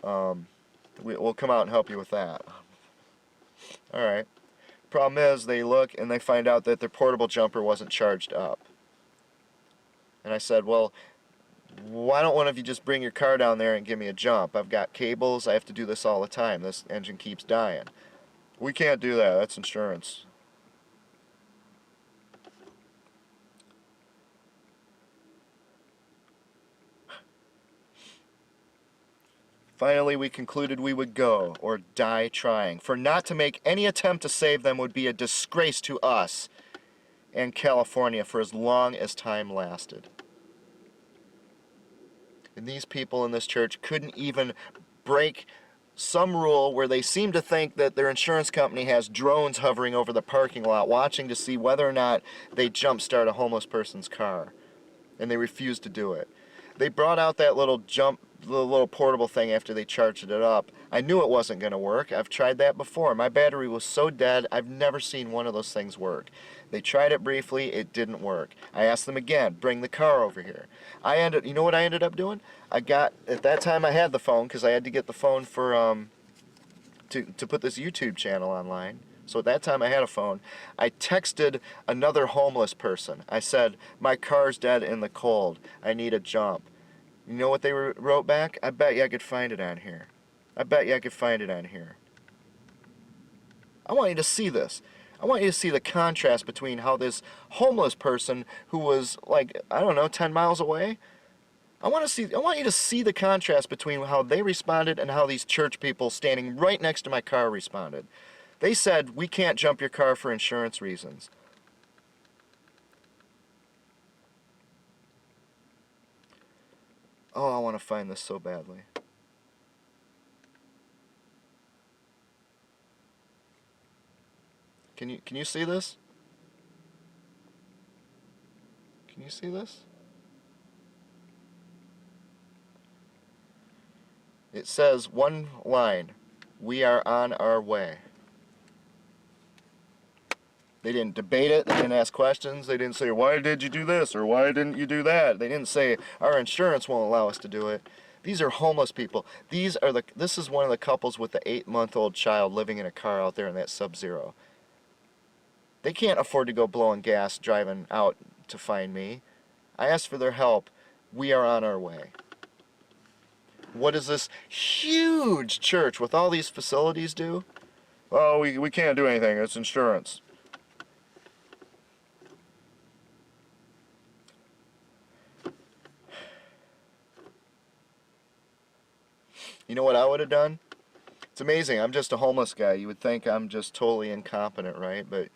We'll come out and help you with that. Alright. Problem is, they look and they find out that their portable jumper wasn't charged up. And I said, well, why don't one of you just bring your car down there and give me a jump? I've got cables. I have to do this all the time. This engine keeps dying. We can't do that. That's insurance. Finally, we concluded we would go, or die trying, for not to make any attempt to save them would be a disgrace to us and California for as long as time lasted. And these people in this church couldn't even break some rule where they seem to think that their insurance company has drones hovering over the parking lot watching to see whether or not they jumpstart a homeless person's car. And they refused to do it. They brought out that little portable thing after they charged it up. I knew it wasn't going to work. I've tried that before. My battery was so dead, I've never seen one of those things work. They tried it briefly, it didn't work. I asked them again, bring the car over here. You know what I ended up doing? At that time I had the phone, because I had to get the phone for, to put this YouTube channel online. So at that time I had a phone. I texted another homeless person. I said, my car's dead in the cold. I need a jump. You know what they wrote back? I bet you I could find it on here. I bet you I could find it on here. I want you to see this. I want you to see the contrast between how this homeless person who was like, I don't know, 10 miles away. I want you to see the contrast between how they responded and how these church people standing right next to my car responded. They said, we can't jump your car for insurance reasons. Oh, I want to find this so badly. Can you see this? Can you see this? It says one line, we are on our way. They didn't debate it, they didn't ask questions, they didn't say, why did you do this, or why didn't you do that? They didn't say, our insurance won't allow us to do it. These are homeless people. This is one of the couples with the 8-month-old child living in a car out there in that sub-zero. They can't afford to go blowing gas driving out to find me. I asked for their help. We are on our way. What does this huge church with all these facilities do? Well, we can't do anything. It's insurance. You know what I would have done? It's amazing. I'm just a homeless guy. You would think I'm just totally incompetent, right? But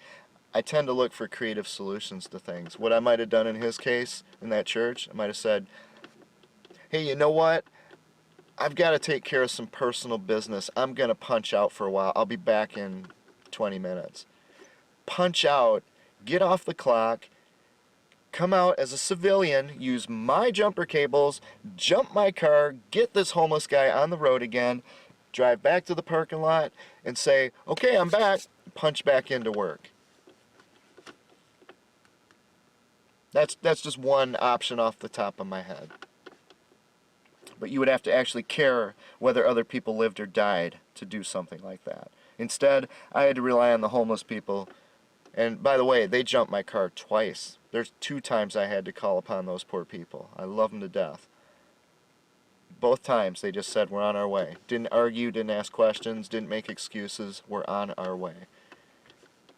I tend to look for creative solutions to things. What I might have done in his case, in that church, I might have said, hey, you know what? I've got to take care of some personal business. I'm going to punch out for a while. I'll be back in 20 minutes. Punch out, get off the clock, come out as a civilian, use my jumper cables, jump my car, get this homeless guy on the road again, drive back to the parking lot, and say, okay, I'm back, punch back into work. That's just one option off the top of my head. But you would have to actually care whether other people lived or died to do something like that. Instead, I had to rely on the homeless people. And by the way, they jumped my car twice. There's 2 times I had to call upon those poor people. I love them to death. Both times they just said, we're on our way. Didn't argue, didn't ask questions, didn't make excuses. We're on our way.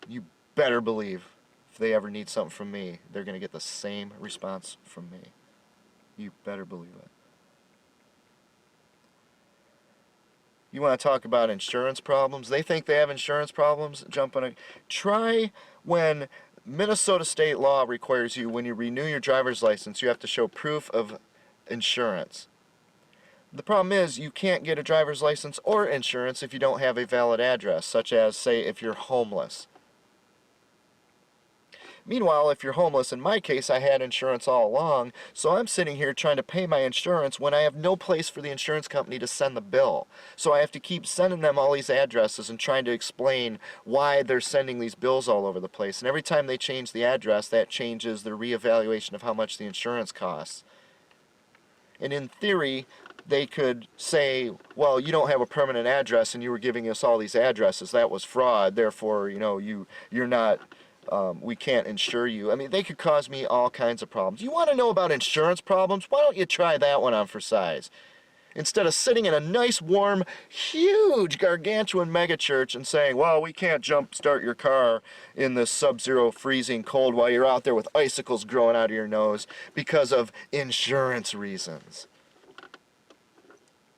You better believe if they ever need something from me, they're going to get the same response from me. You better believe it. You want to talk about insurance problems? They think they have insurance problems? Try when Minnesota state law requires you, when you renew your driver's license, you have to show proof of insurance. The problem is you can't get a driver's license or insurance if you don't have a valid address, such as, say, if you're homeless. Meanwhile, if you're homeless, in my case, I had insurance all along, so I'm sitting here trying to pay my insurance when I have no place for the insurance company to send the bill. So I have to keep sending them all these addresses and trying to explain why they're sending these bills all over the place. And every time they change the address, that changes the reevaluation of how much the insurance costs. And in theory, they could say, well, you don't have a permanent address and you were giving us all these addresses. That was fraud. Therefore, you're not... we can't insure you. I mean, they could cause me all kinds of problems. You want to know about insurance problems? Why don't you try that one on for size? Instead of sitting in a nice, warm, huge, gargantuan megachurch and saying, well, we can't start your car in this sub-zero freezing cold while you're out there with icicles growing out of your nose because of insurance reasons.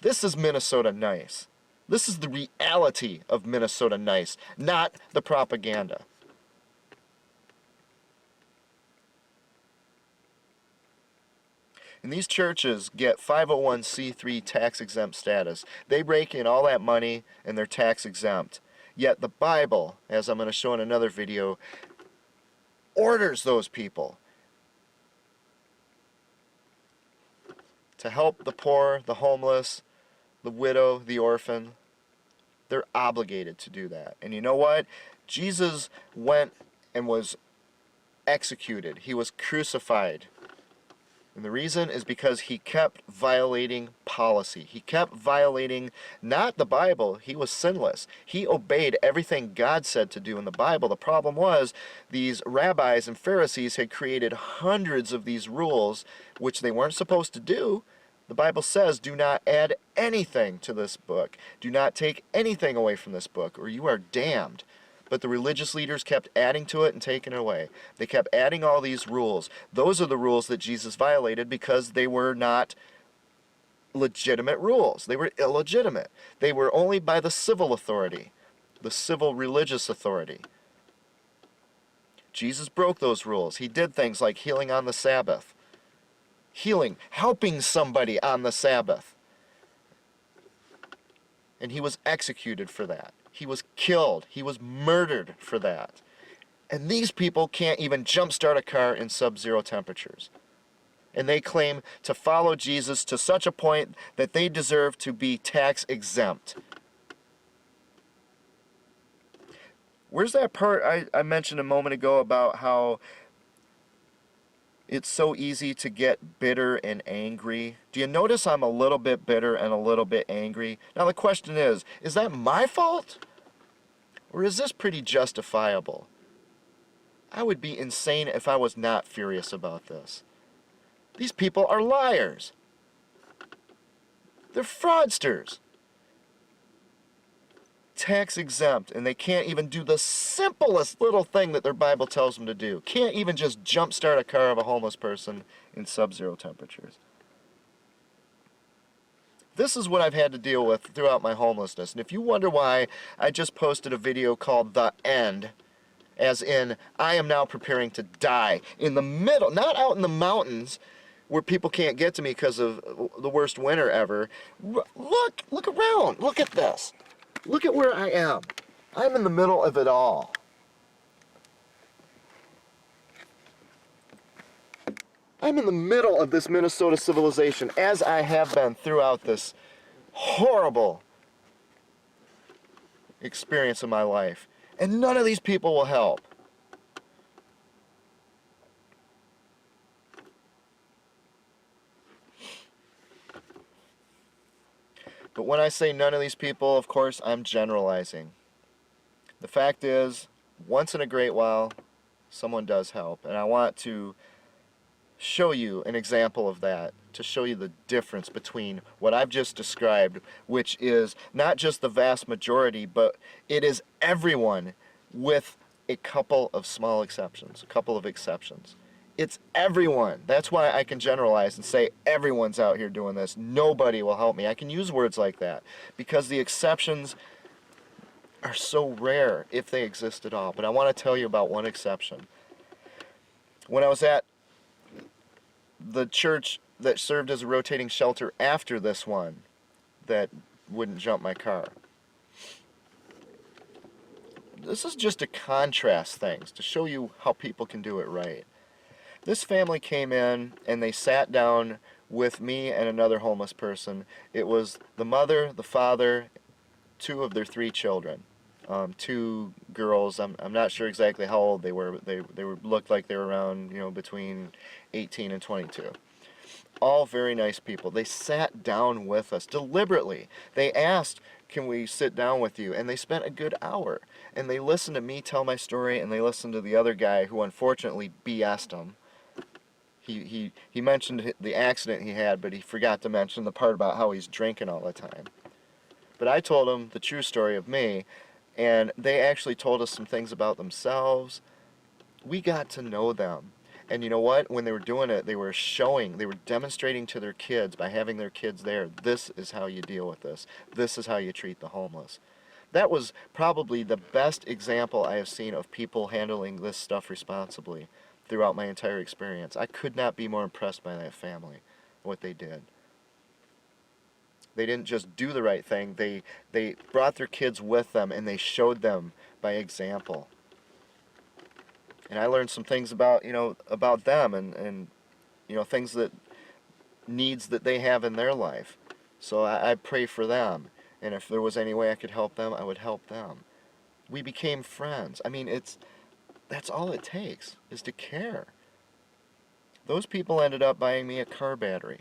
This is Minnesota nice. This is the reality of Minnesota nice, not the propaganda. And these churches get 501c3 tax-exempt status. They rake in all that money and they're tax-exempt. Yet the Bible, as I'm going to show in another video, orders those people to help the poor, the homeless, the widow, the orphan. They're obligated to do that. And you know what? Jesus went and was executed. He was crucified. And the reason is because he kept violating policy. He kept violating not the Bible. He was sinless. He obeyed everything God said to do in the Bible. The problem was these rabbis and Pharisees had created hundreds of these rules which they weren't supposed to do. The Bible says, do not add anything to this book. Do not take anything away from this book, or you are damned. But the religious leaders kept adding to it and taking it away. They kept adding all these rules. Those are the rules that Jesus violated because they were not legitimate rules. They were illegitimate. They were only by the civil authority, the civil religious authority. Jesus broke those rules. He did things like healing on the Sabbath. Healing, helping somebody on the Sabbath. And he was executed for that. He was killed. He was murdered for that. And these people can't even jumpstart a car in sub-zero temperatures. And they claim to follow Jesus to such a point that they deserve to be tax exempt. Where's that part I mentioned a moment ago about how it's so easy to get bitter and angry? Do you notice I'm a little bit bitter and a little bit angry? Now the question is that my fault? Or is this pretty justifiable? I would be insane if I was not furious about this. These people are liars. They're fraudsters. Tax exempt, and they can't even do the simplest little thing that their Bible tells them to do. Can't even just jumpstart a car of a homeless person in sub-zero temperatures. This is what I've had to deal with throughout my homelessness. And if you wonder why I just posted a video called The End, as in I am now preparing to die in the middle, not out in the mountains where people can't get to me because of the worst winter ever. Look around. Look at this. Look at where I am. I'm in the middle of it all. I'm in the middle of this Minnesota civilization, as I have been throughout this horrible experience in my life. And none of these people will help. But when I say none of these people, of course, I'm generalizing. The fact is, once in a great while, someone does help. And I want to show you an example of that, to show you the difference between what I've just described, which is not just the vast majority, but it is everyone with a couple of small exceptions, a couple of exceptions. It's everyone. That's why I can generalize and say everyone's out here doing this. Nobody will help me. I can use words like that because the exceptions are so rare, if they exist at all. But I want to tell you about one exception. When I was at the church that served as a rotating shelter after this one that wouldn't jump my car, this is just to contrast things, to show you how people can do it right. This family came in and they sat down with me and another homeless person. It was the mother, the father, two of their three children. Two girls. I'm not sure exactly how old they were, but they looked like they were around, between 18 and 22. All very nice people. They sat down with us deliberately. They asked, "Can we sit down with you?" And they spent a good hour. And they listened to me tell my story, and they listened to the other guy who unfortunately BS'd him. He mentioned the accident he had, but he forgot to mention the part about how he's drinking all the time. But I told him the true story of me, and they actually told us some things about themselves. We got to know them. And you know what? When they were doing it, they were demonstrating to their kids by having their kids there, this is how you deal with this. This is how you treat the homeless. That was probably the best example I have seen of people handling this stuff responsibly throughout my entire experience. I could not be more impressed by that family, what they did. They didn't just do the right thing, they brought their kids with them and they showed them by example. And I learned some things about, about them and things that, needs that they have in their life. So I pray for them. And if there was any way I could help them, I would help them. We became friends. I mean, that's all it takes, is to care. Those people ended up buying me a car battery.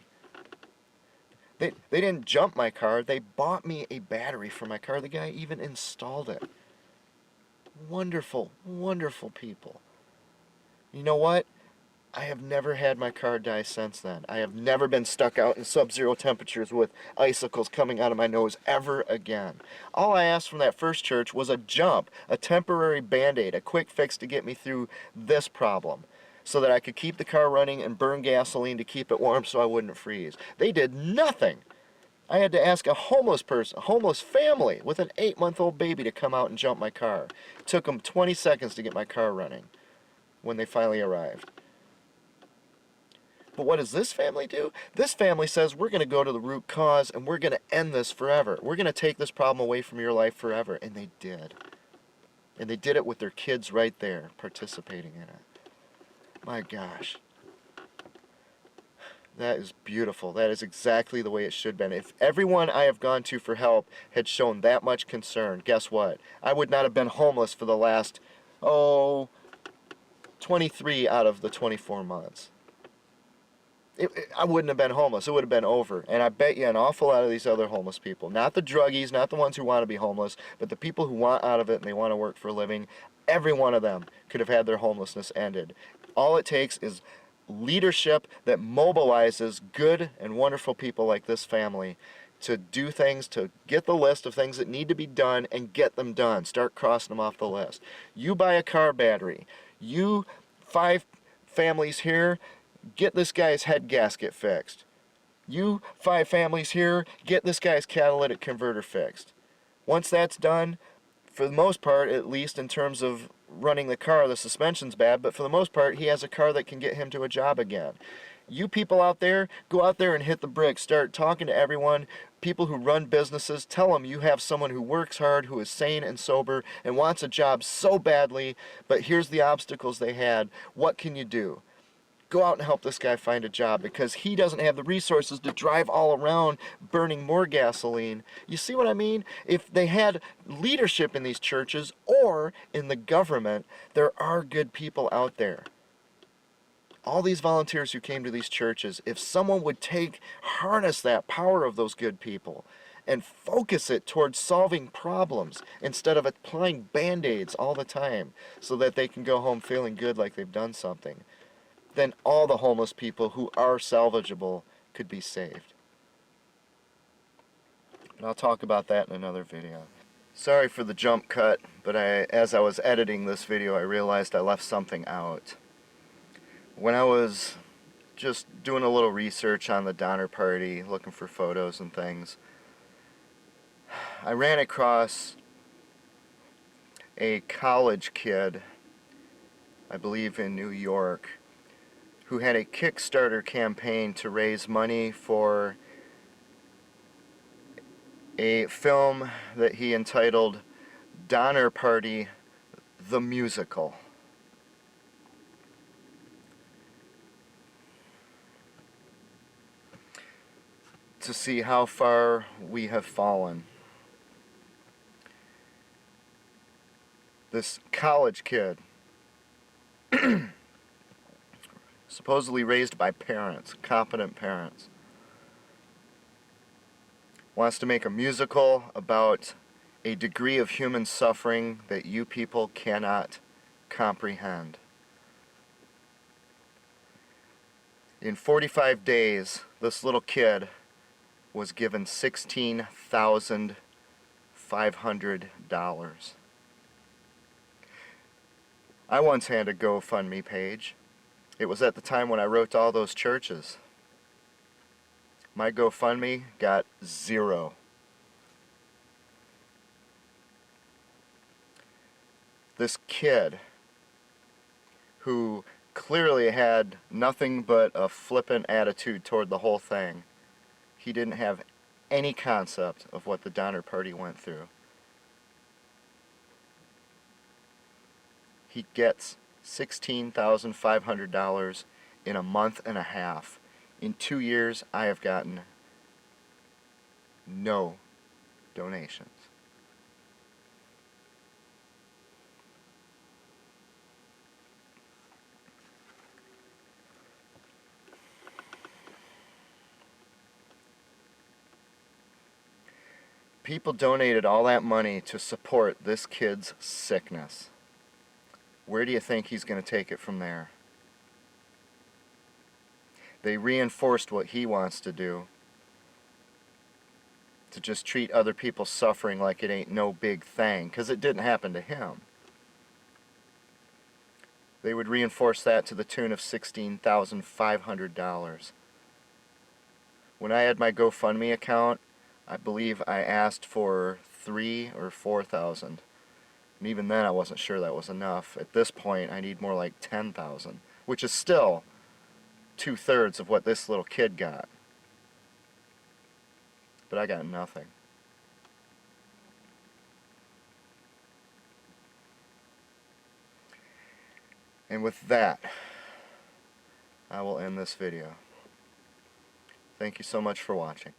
They didn't jump my car, they bought me a battery for my car. The guy even installed it. Wonderful, wonderful people. You know what? I have never had my car die since then. I have never been stuck out in sub-zero temperatures with icicles coming out of my nose ever again. All I asked from that first church was a jump, a temporary band-aid, a quick fix to get me through this problem, so that I could keep the car running and burn gasoline to keep it warm so I wouldn't freeze. They did nothing. I had to ask a homeless person, a homeless family with an 8-month-old baby to come out and jump my car. It took them 20 seconds to get my car running when they finally arrived. But what does this family do? This family says, we're going to go to the root cause and we're going to end this forever. We're going to take this problem away from your life forever. And they did. And they did it with their kids right there, participating in it. My gosh. That is beautiful. That is exactly the way it should have been. If everyone I have gone to for help had shown that much concern, guess what? I would not have been homeless for the last, 23 out of the 24 months. I wouldn't have been homeless. It would have been over. And I bet you an awful lot of these other homeless people, not the druggies, not the ones who want to be homeless, but the people who want out of it and they want to work for a living, every one of them could have had their homelessness ended. All it takes is leadership that mobilizes good and wonderful people like this family to do things, to get the list of things that need to be done and get them done. Start crossing them off the list. You buy a car battery. You 5 families here, get this guy's head gasket fixed. You 5 families here, get this guy's catalytic converter fixed. Once that's done, for the most part, at least in terms of running the car, the suspension's bad, but for the most part, he has a car that can get him to a job again. You people out there, go out there and hit the bricks. Start talking to everyone, people who run businesses. Tell them you have someone who works hard, who is sane and sober, and wants a job so badly, but here's the obstacles they had. What can you do? Go out and help this guy find a job because he doesn't have the resources to drive all around burning more gasoline. You see what I mean? If they had leadership in these churches or in the government, there are good people out there. All these volunteers who came to these churches, if someone would harness that power of those good people and focus it towards solving problems instead of applying band-aids all the time so that they can go home feeling good like they've done something, then all the homeless people who are salvageable could be saved. And I'll talk about that in another video. Sorry for the jump cut, but as I was editing this video, I realized I left something out. When I was just doing a little research on the Donner Party, looking for photos and things, I ran across a college kid, I believe in New York, who had a Kickstarter campaign to raise money for a film that he entitled Donner Party, the Musical. To see how far we have fallen. This college kid, supposedly raised by parents, competent parents, wants to make a musical about a degree of human suffering that you people cannot comprehend. In 45 days, this little kid was given $16,500. I once had a GoFundMe page. It was at the time when I wrote to all those churches. My GoFundMe got 0. This kid, who clearly had nothing but a flippant attitude toward the whole thing, he didn't have any concept of what the Donner Party went through. He gets $16,500 in a month and a half. In 2 years, I have gotten no donations. People donated all that money to support this kid's sickness. Where do you think he's going to take it from there? They reinforced what he wants to do, to just treat other people's suffering like it ain't no big thing, because it didn't happen to him. They would reinforce that to the tune of $16,500. When I had my GoFundMe account, I believe I asked for $3,000 or $4,000. And even then I wasn't sure that was enough. At this point I need more like $10,000, which is still 2/3 of what this little kid got. But I got nothing. And with that, I will end this video. Thank you so much for watching.